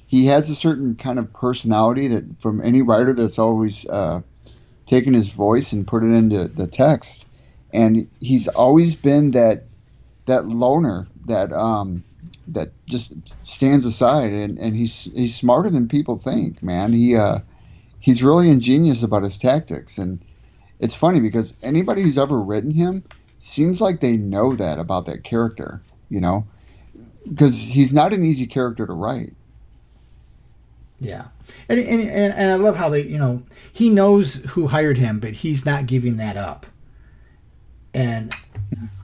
he has a certain kind of personality that from any writer that's always taken his voice and put it into the text. And he's always been that loner that just stands aside, and he's smarter than people think, man. He's really ingenious about his tactics, and it's funny because anybody who's ever written him seems like they know that about that character, because he's not an easy character to write. Yeah, and I love how they, he knows who hired him, but he's not giving that up. And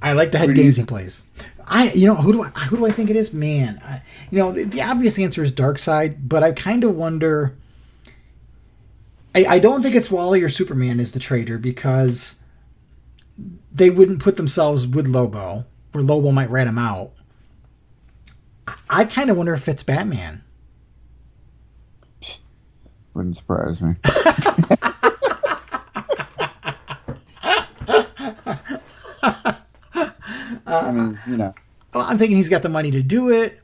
I like the head games he plays. Who do I think it is? Man, the obvious answer is Darkseid, but I kind of wonder. I don't think it's Wally or Superman is the traitor because they wouldn't put themselves with Lobo, where Lobo might rat him out. I kind of wonder if it's Batman. Wouldn't surprise me. I mean, Well, I'm thinking he's got the money to do it.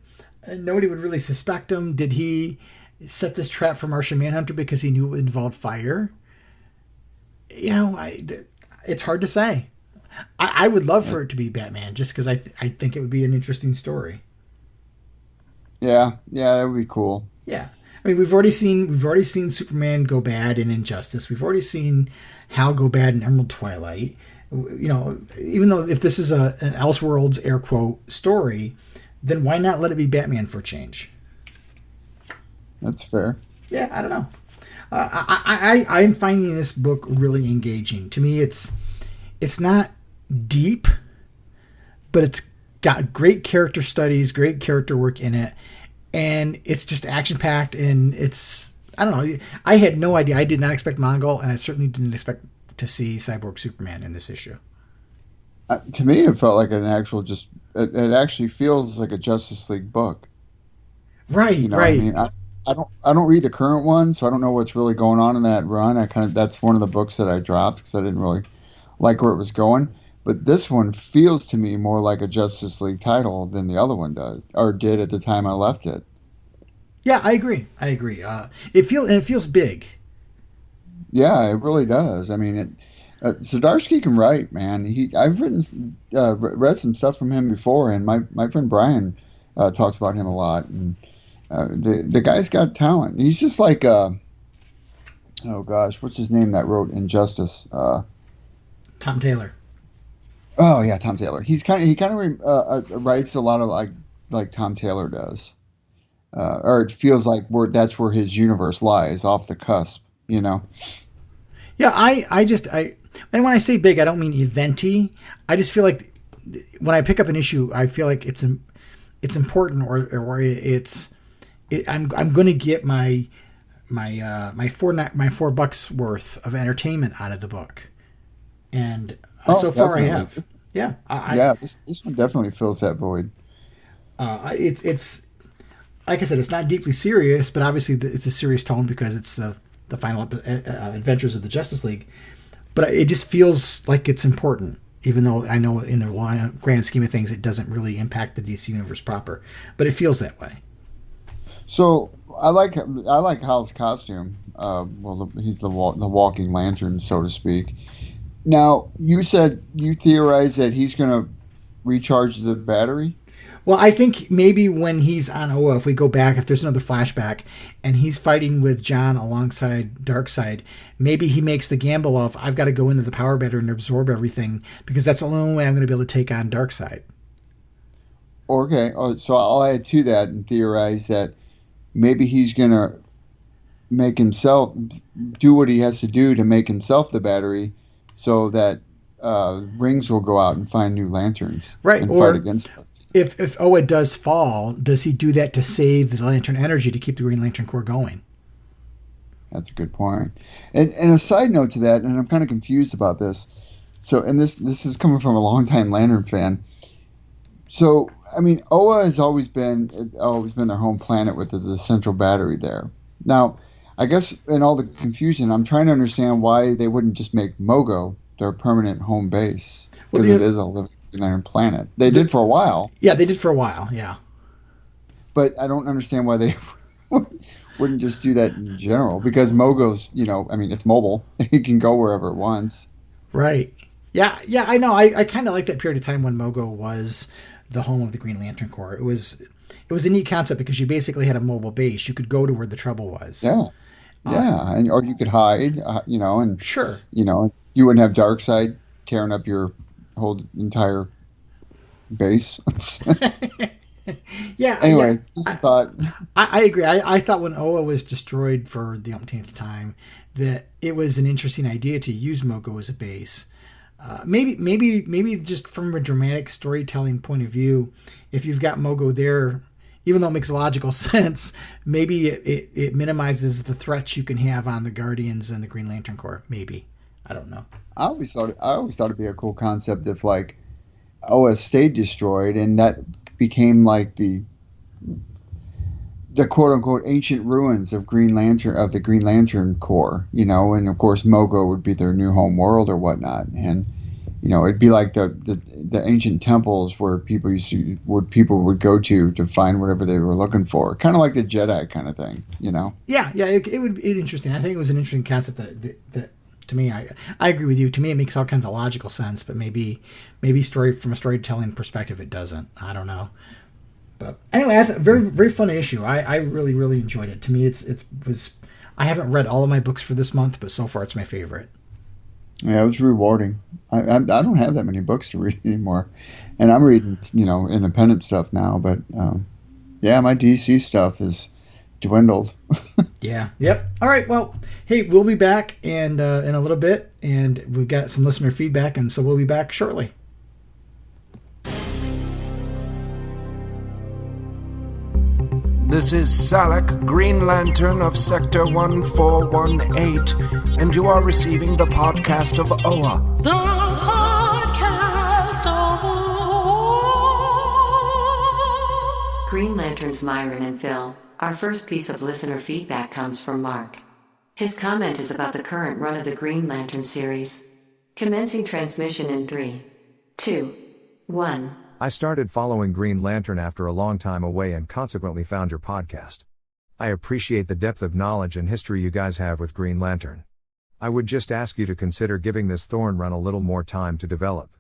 Nobody would really suspect him. Did he set this trap for Martian Manhunter because he knew it involved fire? It's hard to say. I would love for it to be Batman just because I think it would be an interesting story. Yeah, that would be cool. Yeah. I mean, we've already seen Superman go bad in Injustice. We've already seen Hal go bad in Emerald Twilight. Even though if this is an Elseworlds air quote story, then why not let it be Batman for a change? That's fair. Yeah, I don't know. I'm finding this book really engaging. To me, it's not deep, but it's got great character studies, great character work in it, and it's just action-packed, and I don't know. I had no idea. I did not expect Mongol, and I certainly didn't expect to see Cyborg Superman in this issue. To me, it felt like an actual it actually feels like a Justice League book. Right, right. I mean, I don't read the current one, so I don't know what's really going on in that run. That's one of the books that I dropped because I didn't really like where it was going. But this one feels to me more like a Justice League title than the other one does, or did at the time I left it. Yeah, I agree. It feels big. Yeah, it really does. I mean, Zdarsky can write, man. I've read some stuff from him before, and my friend Brian talks about him a lot. And the guy's got talent. He's just like oh gosh, what's his name that wrote Injustice? Tom Taylor. Oh yeah, Tom Taylor. He kind of writes a lot of like Tom Taylor does, or it feels like that's where his universe lies, off the cusp, you know. Yeah, and when I say big, I don't mean eventy. I just feel like when I pick up an issue, I feel like it's important, or I'm going to get my $4 worth of entertainment out of the book, and so far definitely. I have. Yeah, this one definitely fills that void. It's like I said, it's not deeply serious, but obviously it's a serious tone because it's the final adventures of the Justice League. But it just feels like it's important, even though I know in the grand scheme of things it doesn't really impact the DC universe proper. But it feels that way. So I like Hal's costume. He's the walking lantern, so to speak. Now, you said you theorize that he's going to recharge the battery? Well, I think maybe when he's on Oa, if we go back, if there's another flashback, and he's fighting with John alongside Darkseid, maybe he makes the gamble of, I've got to go into the power battery and absorb everything, because that's the only way I'm going to be able to take on Darkseid. Okay, so I'll add to that and theorize that maybe he's going to make himself do what he has to do to make himself the battery, so that Rings will go out and find new lanterns, right? And or fight against them. If Oa does fall, does he do that to save the Lantern energy to keep the Green Lantern Corps going? That's a good point. And a side note to that, and I'm kind of confused about this. So, and this is coming from a longtime Lantern fan. So, I mean, Oa has always been their home planet with the central battery there. Now, I guess in all the confusion, I'm trying to understand why they wouldn't just make Mogo their permanent home base, because it is a living Lantern planet. They did for a while. Yeah, they did for a while, yeah. But I don't understand why they wouldn't just do that in general, because Mogo's, it's mobile. It can go wherever it wants. Right. Yeah, I know. I kind of like that period of time when Mogo was the home of the Green Lantern Corps. It was a neat concept because you basically had a mobile base. You could go to where the trouble was. Yeah. Or you could hide, and sure, you wouldn't have Darkseid tearing up your whole entire base. Yeah. Anyway, just a thought. I agree. I thought when Oa was destroyed for the umpteenth time that it was an interesting idea to use Mogo as a base. Maybe just from a dramatic storytelling point of view, if you've got Mogo there, even though it makes logical sense, maybe it minimizes the threats you can have on the Guardians and the Green Lantern Corps. Maybe. I don't know. I always thought it'd be a cool concept if like Oa stayed destroyed and that became like the quote unquote ancient ruins of the Green Lantern Corps, and of course Mogo would be their new home world or whatnot, and it'd be like the ancient temples where people would go to find whatever they were looking for, kind of like the Jedi kind of thing, Yeah, it would be interesting. I think it was an interesting concept that to me, I agree with you. To me, it makes all kinds of logical sense, but maybe from a storytelling perspective, it doesn't. I don't know. But anyway, very, very fun issue. I really, really enjoyed it. To me, it was. I haven't read all of my books for this month, but so far it's my favorite. Yeah, it was rewarding. I don't have that many books to read anymore, and I'm reading independent stuff now. But my DC stuff is dwindled. Yeah. Yep. All right. Well, hey, we'll be back and in a little bit, and we've got some listener feedback, and so we'll be back shortly. This is Salak, Green Lantern of Sector 1418, and you are receiving the podcast of Oa. The podcast of Oa. Green Lanterns Myron and Phil. Our first piece of listener feedback comes from Mark. His comment is about the current run of the Green Lantern series. Commencing transmission in 3, 2, 1. I started following Green Lantern after a long time away and consequently found your podcast. I appreciate the depth of knowledge and history you guys have with Green Lantern. I would just ask you to consider giving this Thorn run a little more time to develop.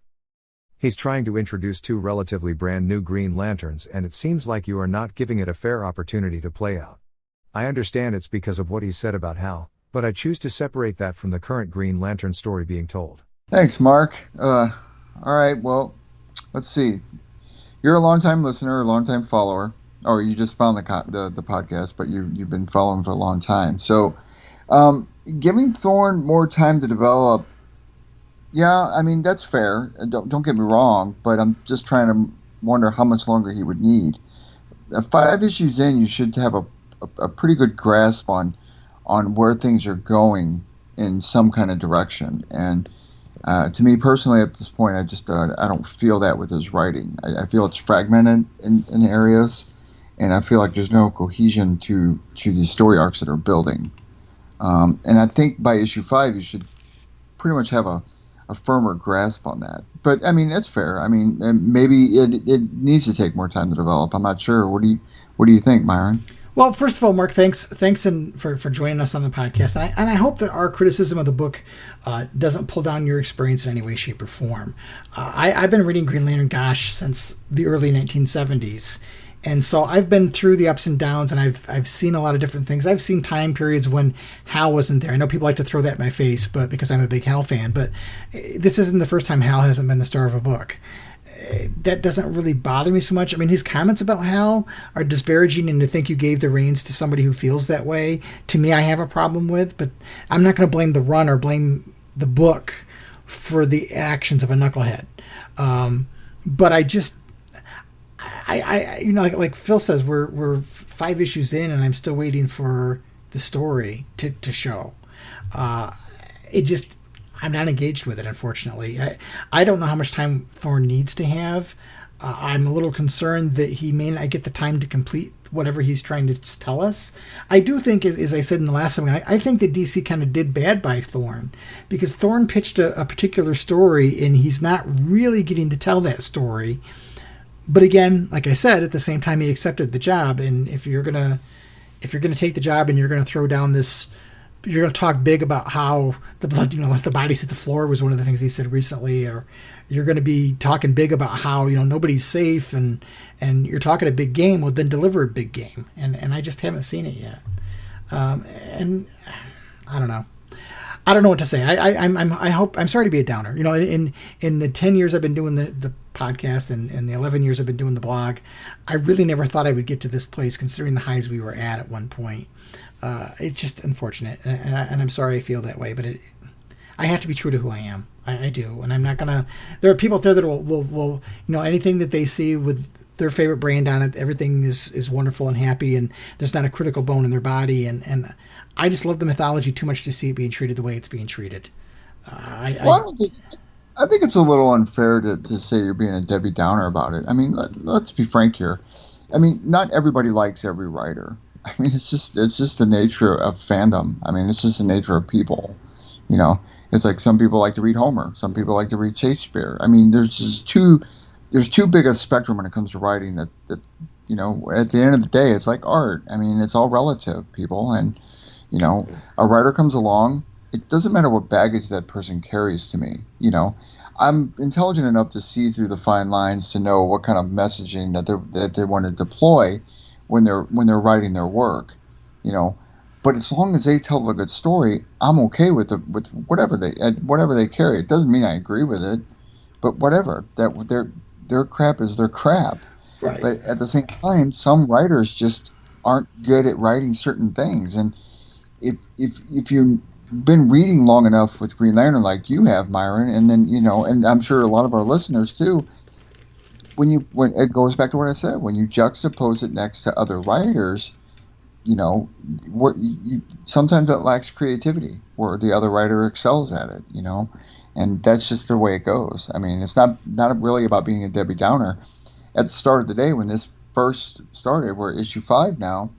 He's trying to introduce 2 relatively brand new Green Lanterns, and it seems like you are not giving it a fair opportunity to play out. I understand it's because of what he said about Hal, but I choose to separate that from the current Green Lantern story being told. Thanks, Mark. All right, well, let's see. You're a longtime listener, a longtime follower, or you just found the podcast, but you've been following for a long time. So, giving Thorn more time to develop, yeah, I mean, that's fair. Don't get me wrong, but I'm just trying to wonder how much longer he would need. 5 issues in, you should have a pretty good grasp on where things are going in some kind of direction. And to me personally, at this point, I don't feel that with his writing. I feel it's fragmented in areas, and I feel like there's no cohesion to the story arcs that are building. And I think by issue 5, you should pretty much have a firmer grasp on that. But I mean, that's fair. I mean, maybe it needs to take more time to develop. I'm not sure. What do you think, Myron? Well, first of all, Mark, thanks for joining us on the podcast, and I hope that our criticism of the book doesn't pull down your experience in any way, shape, or form. I've been reading Green Lantern, since the early 1970s, and so I've been through the ups and downs, and I've seen a lot of different things. I've seen time periods when Hal wasn't there. I know people like to throw that in my face, but because I'm a big Hal fan, but this isn't the first time Hal hasn't been the star of a book. That doesn't really bother me so much. I mean, his comments about Hal are disparaging, and to think you gave the reins to somebody who feels that way, to me, I have a problem with. But I'm not going to blame the run or blame the book for the actions of a knucklehead. But I like Phil says, we're 5 issues in, and I'm still waiting for the story to show. I'm not engaged with it, unfortunately. I don't know how much time Thorn needs to have. I'm a little concerned that he may not get the time to complete whatever he's trying to tell us. I do think, as I said in the last segment, I think that DC kind of did bad by Thorn, because Thorn pitched a particular story, and he's not really getting to tell that story. But again, like I said, at the same time, he accepted the job, and if you're gonna take the job and you're gonna throw down this, you're going to talk big about how the blood, let the bodies hit the floor was one of the things he said recently, or you're going to be talking big about how, nobody's safe, and you're talking a big game. Well, then deliver a big game. And I just haven't seen it yet. And I don't know. I don't know what to say. I'm sorry to be a downer. In the 10 years I've been doing the podcast and the 11 years I've been doing the blog, I really never thought I would get to this place, considering the highs we were at one point. It's just unfortunate, and I'm sorry I feel that way, but I have to be true to who I am. I do, and I'm not gonna. There are people out there that will anything that they see with their favorite brand on it, everything is wonderful and happy, and there's not a critical bone in their body, and I just love the mythology too much to see it being treated the way it's being treated. I think it's a little unfair to say you're being a Debbie Downer about it. I mean, let's be frank here. I mean, not everybody likes every writer. I mean, it's just the nature of fandom. I mean, it's just the nature of people. It's like some people like to read Homer, some people like to read Shakespeare. I mean, there's too big a spectrum when it comes to writing that at the end of the day, it's like art. I mean, it's all relative, people. And a writer comes along. It doesn't matter what baggage that person carries to me. I'm intelligent enough to see through the fine lines to know what kind of messaging that they want to deploy when they're writing their work, But as long as they tell a good story, I'm okay with whatever they carry. It doesn't mean I agree with it, but whatever. That their crap is their crap. Right. But at the same time, some writers just aren't good at writing certain things. And if you've been reading long enough with Green Lantern like you have, Myron, and then and I'm sure a lot of our listeners too. When it goes back to what I said, when you juxtapose it next to other writers, sometimes that lacks creativity, where the other writer excels at it, and that's just the way it goes. I mean, it's not really about being a Debbie Downer. At the start of the day, when this first started, we're issue 5 now,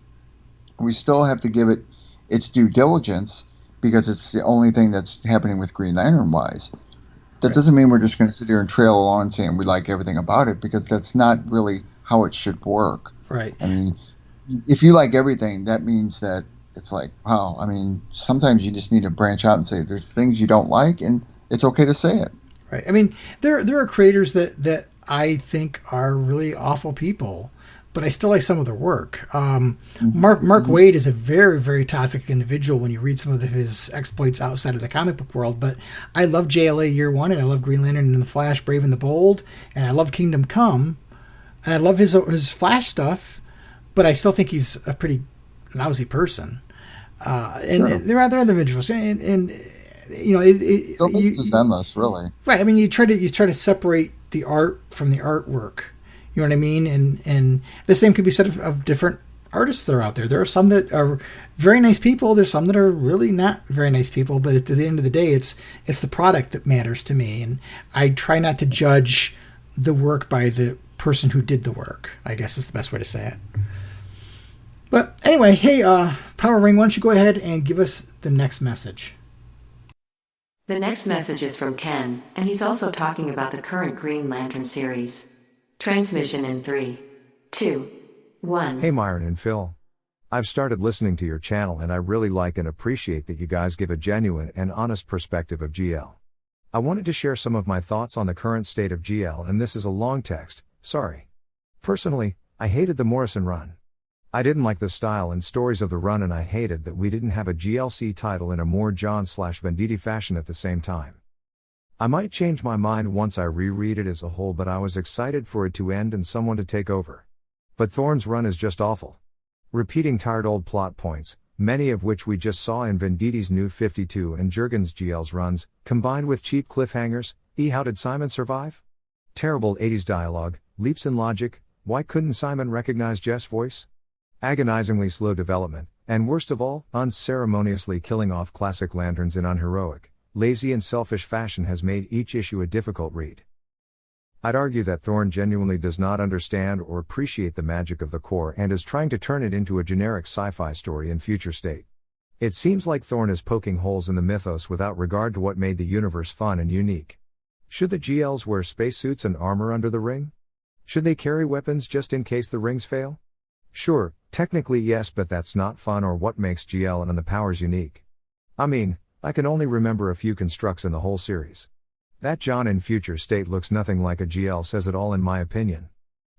we still have to give it its due diligence because it's the only thing that's happening with Green Lantern wise. That doesn't mean we're just going to sit here and trail along saying we like everything about it, because that's not really how it should work. Right. I mean, if you like everything, that means that it's like, wow. I mean, sometimes you just need to branch out and say there's things you don't like, and it's okay to say it. Right. I mean, there are creators that I think are really awful people, but I still like some of their work. Mark Waid is a very, very toxic individual when you read some of his exploits outside of the comic book world. But I love JLA Year One, and I love Green Lantern and the Flash, Brave and the Bold, and I love Kingdom Come, and I love his Flash stuff. But I still think he's a pretty lousy person. And Sure. there are other individuals, and you know, The list is endless, really. right. I mean, you try to separate the art from the artwork. You know what I mean? And the same could be said of different artists that are out there. There are some that are very nice people. There's some that are really not very nice people. But at the end of the day, it's the product that matters to me. And I try not to judge the work by the person who did the work, I guess is the best way to say it. But anyway, hey, Power Ring, why don't you go ahead and give us the next message? The next message is from Ken, and he's also talking about the current Green Lantern series. Transmission in 3, 2, 1. Hey Myron and Phil. I've started listening to your channel and I really like and appreciate that you guys give a genuine and honest perspective of GL. I wanted to share some of my thoughts on the current state of GL, and this is a long text, sorry. Personally, I hated the Morrison run. I didn't like the style and stories of the run, and I hated that we didn't have a GLC title in a more John/Venditti fashion at the same time. I might change my mind once I reread it as a whole, but I was excited for it to end and someone to take over. But Thorne's run is just awful. Repeating tired old plot points, many of which we just saw in Venditti's New 52 and Jurgens GL's runs, combined with cheap cliffhangers. How did Simon survive? Terrible 80s dialogue, leaps in logic. Why couldn't Simon recognize Jeff's voice? Agonizingly slow development, and worst of all, unceremoniously killing off classic lanterns in unheroic, lazy and selfish fashion has made each issue a difficult read. I'd argue that Thorne genuinely does not understand or appreciate the magic of the core and is trying to turn it into a generic sci-fi story in future state. It seems like Thorne is poking holes in the mythos without regard to what made the universe fun and unique. Should the GLs wear spacesuits and armor under the ring? Should they carry weapons just in case the rings fail? Sure, technically yes, but that's not fun or what makes GL and the powers unique. I mean, I can only remember a few constructs in the whole series. That John in Future State looks nothing like a GL says it all in my opinion.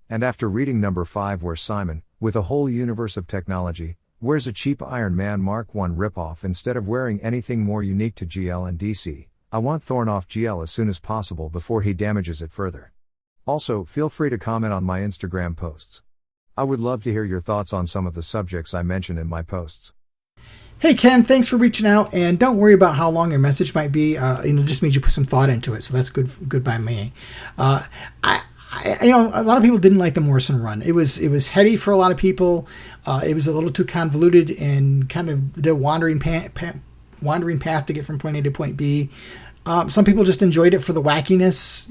And after reading number 5 where Simon, with a whole universe of technology, wears a cheap Iron Man Mark I ripoff instead of wearing anything more unique to GL and DC, I want Thorne off GL as soon as possible before he damages it further. Also, feel free to comment on my Instagram posts. I would love to hear your thoughts on some of the subjects I mentioned in my posts. Hey Ken, thanks for reaching out, and don't worry about how long your message might be. It just means you put some thought into it, so that's good by me. A lot of people didn't like the Morrison run. It was heady for a lot of people. It was a little too convoluted and kind of the wandering path to get from point A to point B. Some people just enjoyed it for the wackiness.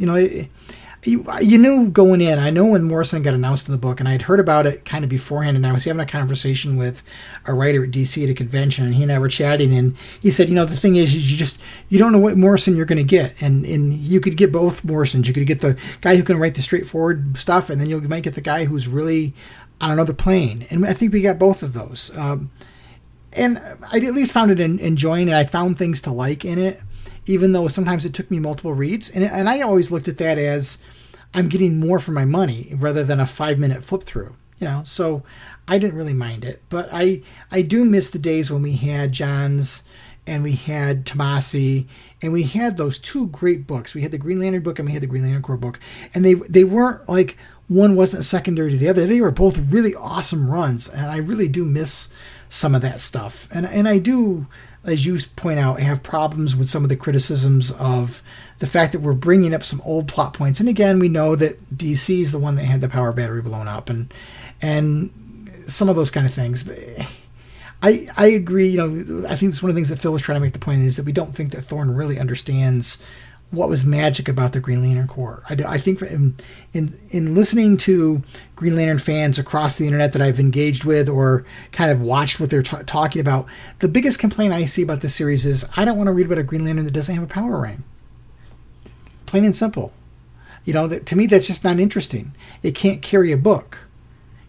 You knew going in. I know when Morrison got announced in the book, and I had heard about it kind of beforehand, and I was having a conversation with a writer at DC at a convention, and he and I were chatting, and he said, the thing is you don't know what Morrison you're going to get, and you could get both Morrisons. You could get the guy who can write the straightforward stuff, and then you might get the guy who's really on another plane, and I think we got both of those. And I at least found it enjoying it. I found things to like in it, even though sometimes it took me multiple reads, and I always looked at that as I'm getting more for my money rather than a 5-minute flip through, so I didn't really mind it. But I do miss the days when we had Johns and we had Tomasi and we had those two great books. We had the Green Lantern book and we had the Green Lantern Corps book, and they weren't like one wasn't secondary to the other. They were both really awesome runs, and I really do miss some of that stuff. And I do, as you point out, have problems with some of the criticisms of the fact that we're bringing up some old plot points. And again, we know that DC is the one that had the power battery blown up and some of those kind of things. But I agree. I think it's one of the things that Phil was trying to make the point is that we don't think that Thorne really understands what was magic about the Green Lantern Corps. I think in listening to Green Lantern fans across the internet that I've engaged with or kind of watched what they're talking about, the biggest complaint I see about this series is I don't want to read about a Green Lantern that doesn't have a power ring. Plain and simple. To me, that's just not interesting. It can't carry a book.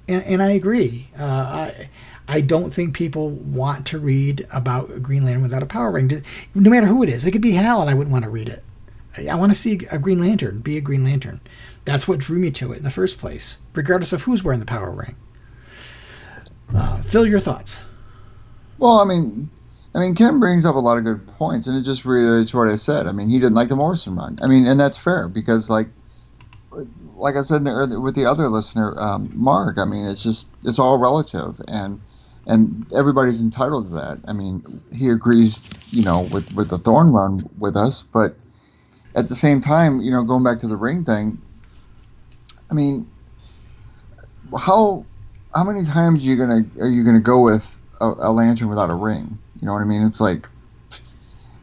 And I agree. I I don't think people want to read about a Green Lantern without a power ring. No matter who it is. It could be Hal and I wouldn't want to read it. I want to see a Green Lantern, be a Green Lantern. That's what drew me to it in the first place, regardless of who's wearing the power ring. Phil, your thoughts? Well, I mean, Ken brings up a lot of good points, and it just reiterates what I said. I mean, he didn't like the Morrison run. I mean, and that's fair because, like I said with the other listener, Mark. I mean, it's all relative, and everybody's entitled to that. I mean, he agrees, with the Thorn run with us, but at the same time, going back to the ring thing. I mean, how many times are you gonna go with a lantern without a ring? You know what I mean? It's like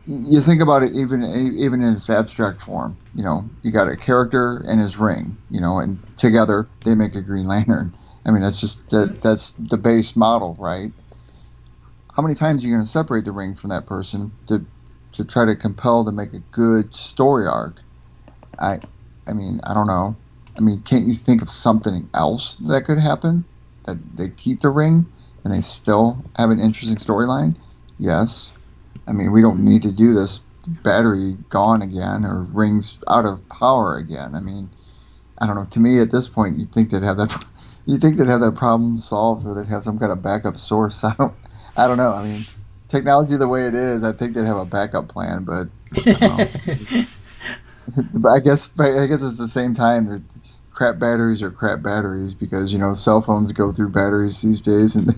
you think about it even in its abstract form. You got a character and his ring. And together they make a Green Lantern. I mean, that's the base model, right? How many times are you going to separate the ring from that person to try to compel to make a good story arc? I mean, I don't know. I mean, can't you think of something else that could happen? That they keep the ring and they still have an interesting storyline? Yes. I mean, we don't need to do this battery gone again or rings out of power again. I mean, I don't know. To me, at this point, you'd think they'd have that problem solved, or they'd have some kind of backup source. I don't know. I mean, technology the way it is, I think they'd have a backup plan, but I don't know. I guess it's the same time. Crap batteries are crap batteries because, cell phones go through batteries these days and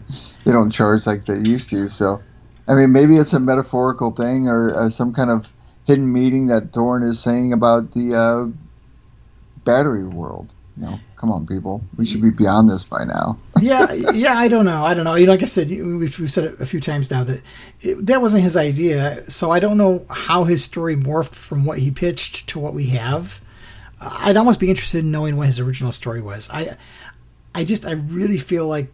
they don't charge like they used to. So, I mean, maybe it's a metaphorical thing or some kind of hidden meaning that Thorne is saying about the battery world. Come on, people. We should be beyond this by now. yeah, I don't know. Like I said, we've said it a few times now that that wasn't his idea. So I don't know how his story morphed from what he pitched to what we have. I'd almost be interested in knowing what his original story was. I really feel like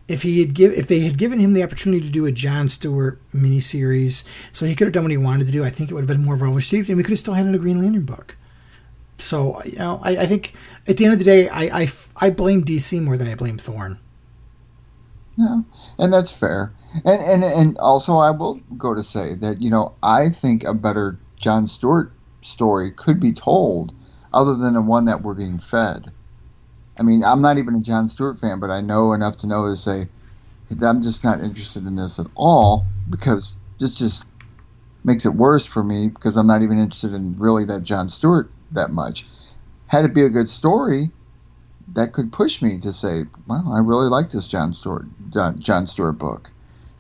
if they had given him the opportunity to do a John Stewart miniseries, so he could have done what he wanted to do, I think it would have been more well received, and we could have still had a Green Lantern book. So, I think at the end of the day, I blame DC more than I blame Thorne. Yeah, and that's fair. And also I will go to say that, I think a better John Stewart story could be told other than the one that we're being fed. I mean, I'm not even a John Stewart fan, but I know enough to know to say I'm just not interested in this at all because this just makes it worse for me because I'm not even interested in really that John Stewart that much. Had it be a good story, that could push me to say, well, I really like this John Stewart book.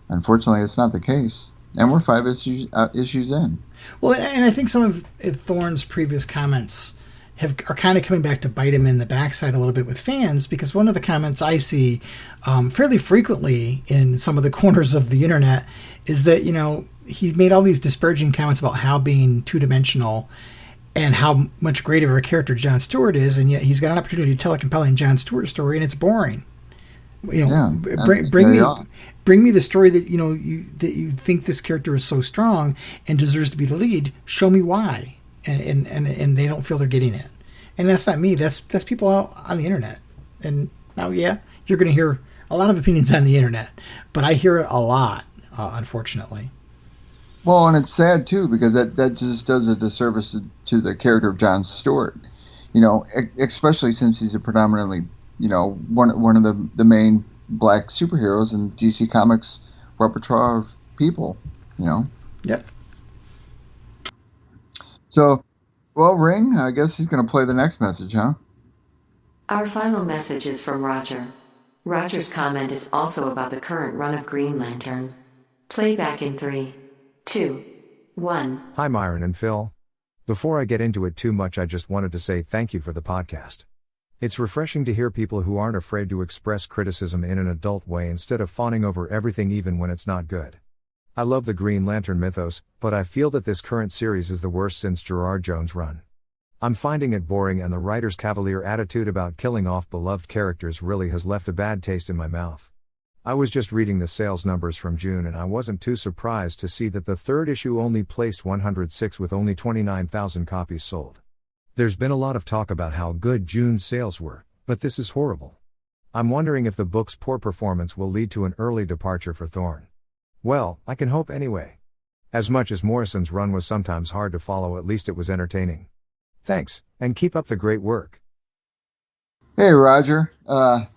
Unfortunately, it's not the case. And we're 5 issues in. Well, and I think some of Thorne's previous comments are kind of coming back to bite him in the backside a little bit with fans, because one of the comments I see fairly frequently in some of the corners of the internet is that, he's made all these disparaging comments about Hal being two-dimensional and how much greater of a character John Stewart is, and yet he's got an opportunity to tell a compelling John Stewart story, and it's boring. Bring me the story that you think this character is so strong and deserves to be the lead. Show me why, and they don't feel they're getting it. And that's not me. That's people out on the internet. And now, you're going to hear a lot of opinions on the internet, but I hear it a lot, unfortunately. Well, and it's sad too because that just does a disservice to the character of John Stewart. Especially since he's a predominantly one of the main black superheroes in DC Comics repertoire of people. Yep. So, well, Ring, I guess he's going to play the next message, huh? Our final message is from Roger. Roger's comment is also about the current run of Green Lantern. Playback in 3, 2, 1. Hi, Myron and Phil. Before I get into it too much, I just wanted to say thank you for the podcast. It's refreshing to hear people who aren't afraid to express criticism in an adult way instead of fawning over everything even when it's not good. I love the Green Lantern mythos, but I feel that this current series is the worst since Gerard Jones' run. I'm finding it boring, and the writer's cavalier attitude about killing off beloved characters really has left a bad taste in my mouth. I was just reading the sales numbers from June, and I wasn't too surprised to see that the third issue only placed 106 with only 29,000 copies sold. There's been a lot of talk about how good June's sales were, but this is horrible. I'm wondering if the book's poor performance will lead to an early departure for Thorne. Well, I can hope anyway. As much as Morrison's run was sometimes hard to follow, at least it was entertaining. Thanks, and keep up the great work. Hey, Roger.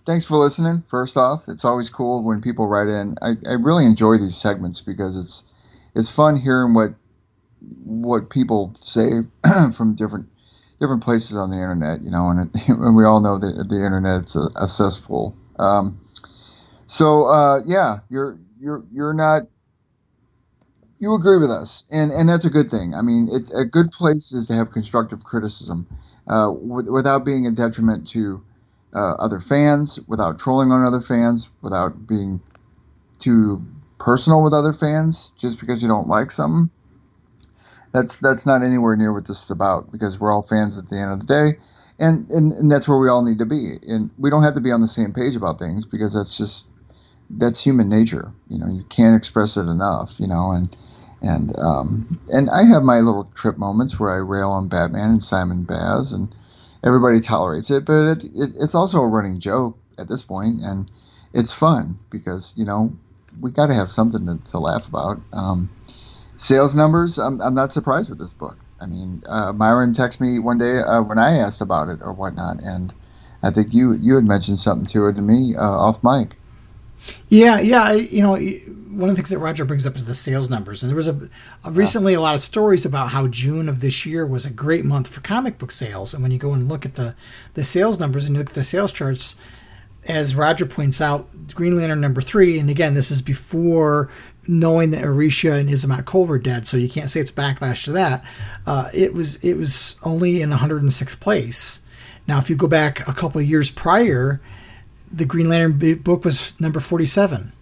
Thanks for listening. First off, it's always cool when people write in. I really enjoy these segments because it's fun hearing what people say from different places on the internet, and we all know that the internet's a cesspool. Yeah, you're not. You agree with us, and that's a good thing. I mean, a good place is to have constructive criticism, without being a detriment to other fans, without trolling on other fans, without being too personal with other fans, just because you don't like something. That's not anywhere near what this is about, because we're all fans at the end of the day, and that's where we all need to be. And we don't have to be on the same page about things, because that's human nature. You can't express it enough. And I have my little trip moments where I rail on Batman and Simon Baz, and everybody tolerates it. But it's also a running joke at this point, and it's fun because we got to have something to laugh about. Sales numbers, I'm not surprised with this book. I mean, Myron texted me one day when I asked about it or whatnot, and I think you had mentioned something to it to me off mic. Yeah. One of the things that Roger brings up is the sales numbers, and there was recently a lot of stories about how June of this year was a great month for comic book sales. And when you go and look at the sales numbers and you look at the sales charts, as Roger points out, Green Lantern #3, and again, this is before knowing that Arisha and Isamat Cole were dead, so you can't say it's backlash to that. It was only in 106th place. Now, if you go back a couple of years prior, the Green Lantern book was number 47,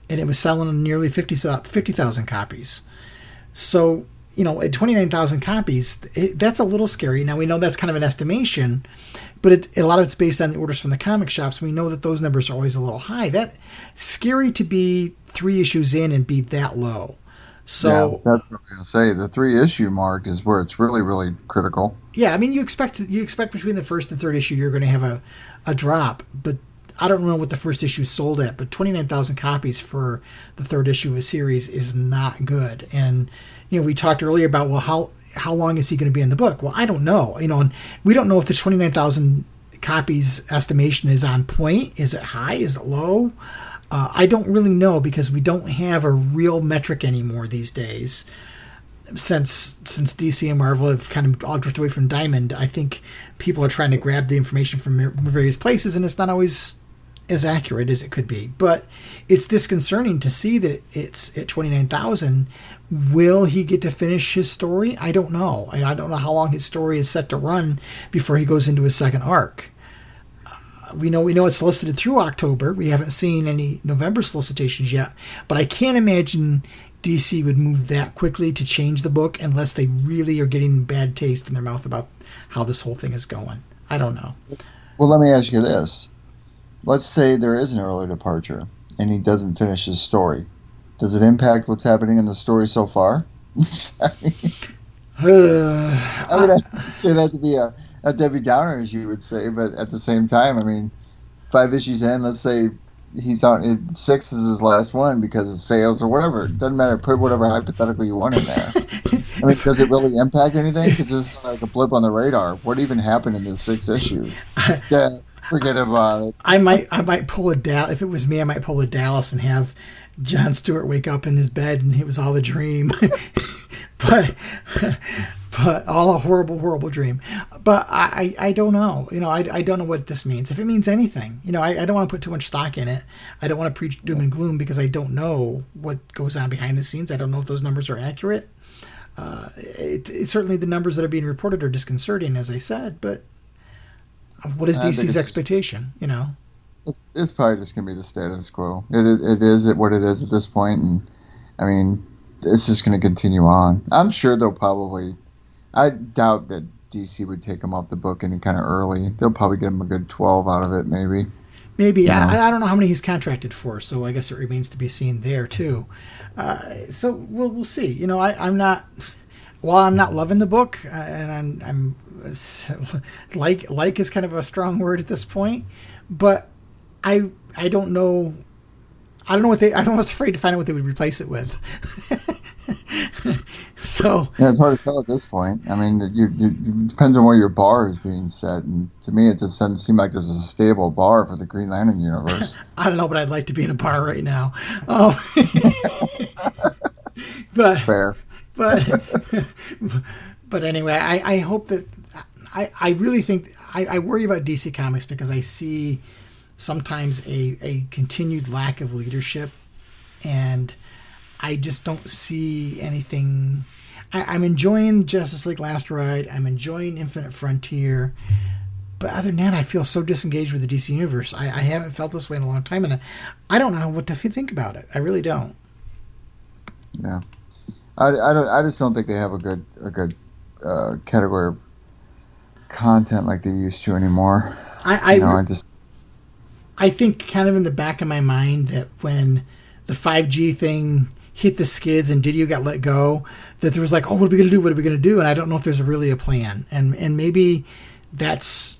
and it was selling nearly 50,000 copies. So, at 29,000 copies, that's a little scary. Now, we know that's kind of an estimation, but a lot of it's based on the orders from the comic shops. We know that those numbers are always a little high. That's scary to be 3 issues in and be that low. So yeah, that's what I was going to say. The 3-issue mark is where it's really, really critical. Yeah, I mean, you expect between the first and third issue you're going to have a drop, but I don't know what the first issue sold at, but 29,000 copies for the third issue of a series is not good. And we talked earlier about, well, how long is he going to be in the book? Well, I don't know. And we don't know if the 29,000 copies estimation is on point. Is it high? Is it low? I don't really know, because we don't have a real metric anymore these days. Since DC and Marvel have kind of all drifted away from Diamond, I think people are trying to grab the information from various places, and it's not always as accurate as it could be. But it's disconcerting to see that it's at 29,000. Will he get to finish his story? I don't know. And I don't know how long his story is set to run before he goes into his second arc. We know it's solicited through October. We haven't seen any November solicitations yet, but I can't imagine DC would move that quickly to change the book unless they really are getting bad taste in their mouth about how this whole thing is going. I don't know. Well, let me ask you this. Let's say there is an early departure and he doesn't finish his story. Does it impact what's happening in the story so far? I would have to say that to be a Debbie Downer, as you would say, but at the same time, I mean, 5 issues in, let's say he's on 6 is his last one because of sales or whatever. It doesn't matter. Put whatever hypothetical you want in there. I mean, does it really impact anything? Because it's like a blip on the radar. What even happened in those 6 issues? Yeah, forget about it. I might pull a Dallas. If it was me, I might pull a Dallas and have Jon Stewart wake up in his bed and it was all a dream. but all a horrible, horrible dream. But I don't know. I don't know what this means. If it means anything, I don't want to put too much stock in it. I don't want to preach doom and gloom because I don't know what goes on behind the scenes. I don't know if those numbers are accurate. It's certainly the numbers that are being reported are disconcerting, as I said. But what is DC's expectation? It's probably just going to be the status quo. It is what it is at this point, and I mean, it's just going to continue on. I'm sure they'll probably. I doubt that DC would take him off the book any kind of early. They'll probably give him a good 12 out of it, maybe. Maybe. I don't know how many he's contracted for, so I guess it remains to be seen there too. So we'll see. I'm not. While I'm not loving the book, and I'm like is kind of a strong word at this point, but I don't know. I don't know what they. I was afraid to find out what they would replace it with. So yeah, it's hard to tell at this point. I mean, it depends on where your bar is being set, and to me, it just doesn't seem like there's a stable bar for the Green Lantern universe. I don't know, but I'd like to be in a bar right now. But fair. But anyway, I hope that I really think I worry about DC Comics because I see sometimes a continued lack of leadership, and I just don't see anything. I'm enjoying Justice League Last Ride. I'm enjoying Infinite Frontier. But other than that, I feel so disengaged with the DC Universe. I haven't felt this way in a long time, and I don't know what to think about it. I really don't. Yeah. I just don't think they have a good category of content like they used to anymore. I think kind of in the back of my mind that when the 5G thing hit the skids and Didio got let go, that there was like, oh, what are we going to do? What are we going to do? And I don't know if there's really a plan. And maybe that's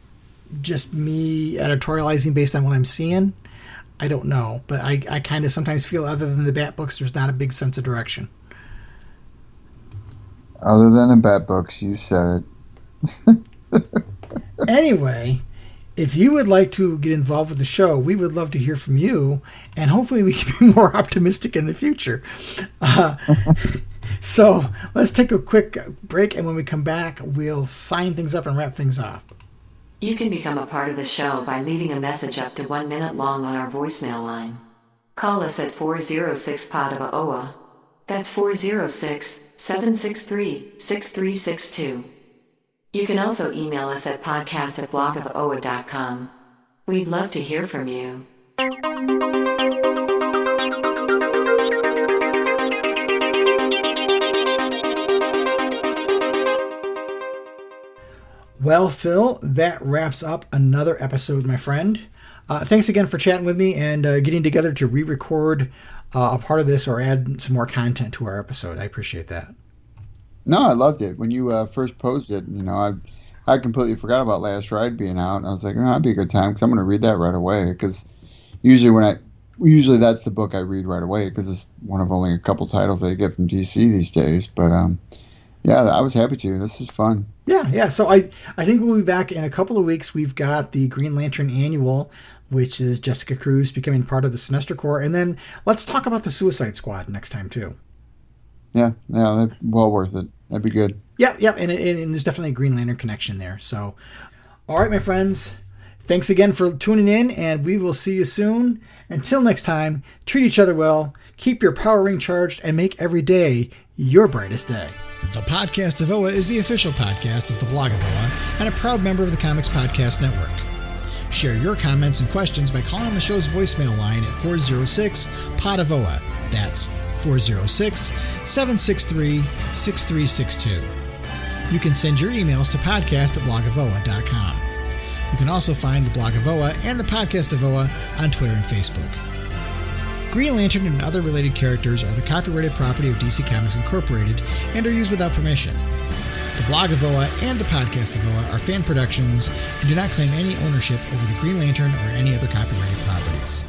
just me editorializing based on what I'm seeing. I don't know. But I kind of sometimes feel other than the Bat books, there's not a big sense of direction. Other than the Bat books, you said it. Anyway, if you would like to get involved with the show, we would love to hear from you, and hopefully we can be more optimistic in the future. So let's take a quick break, and when we come back, we'll sign things up and wrap things off. You can become a part of the show by leaving a message up to 1 minute long on our voicemail line. Call us at 406-POD-OA. That's 406-763-6362. You can also email us at podcast@blogofoa.com. We'd love to hear from you. Well, Phil, that wraps up another episode, my friend. Thanks again for chatting with me and getting together to re-record a part of this or add some more content to our episode. I appreciate that. No, I loved it. When you first posted, I completely forgot about Last Ride being out. And I was like, that'd be a good time because I'm going to read that right away. Because usually that's the book I read right away because it's one of only a couple titles that I get from DC these days. But yeah, I was happy to. This is fun. Yeah. So I think we'll be back in a couple of weeks. We've got the Green Lantern Annual, which is Jessica Cruz becoming part of the Sinestro Corps. And then let's talk about the Suicide Squad next time, too. Yeah, that's well worth it. That'd be good. Yep. And there's definitely a Green Lantern connection there. So, all right, my friends. Thanks again for tuning in, and we will see you soon. Until next time, treat each other well, keep your power ring charged, and make every day your brightest day. The Podcast of OA is the official podcast of the Blog of OA and a proud member of the Comics Podcast Network. Share your comments and questions by calling the show's voicemail line at 406-POD-OA. That's 406-763-6362. You can send your emails to podcast@blogofoa.com. You can also find the Blog of OA and the Podcast of OA on Twitter and Facebook. Green Lantern and other related characters are the copyrighted property of DC Comics Incorporated and are used without permission. The Blog of OA and the Podcast of OA are fan productions and do not claim any ownership over the Green Lantern or any other copyrighted properties.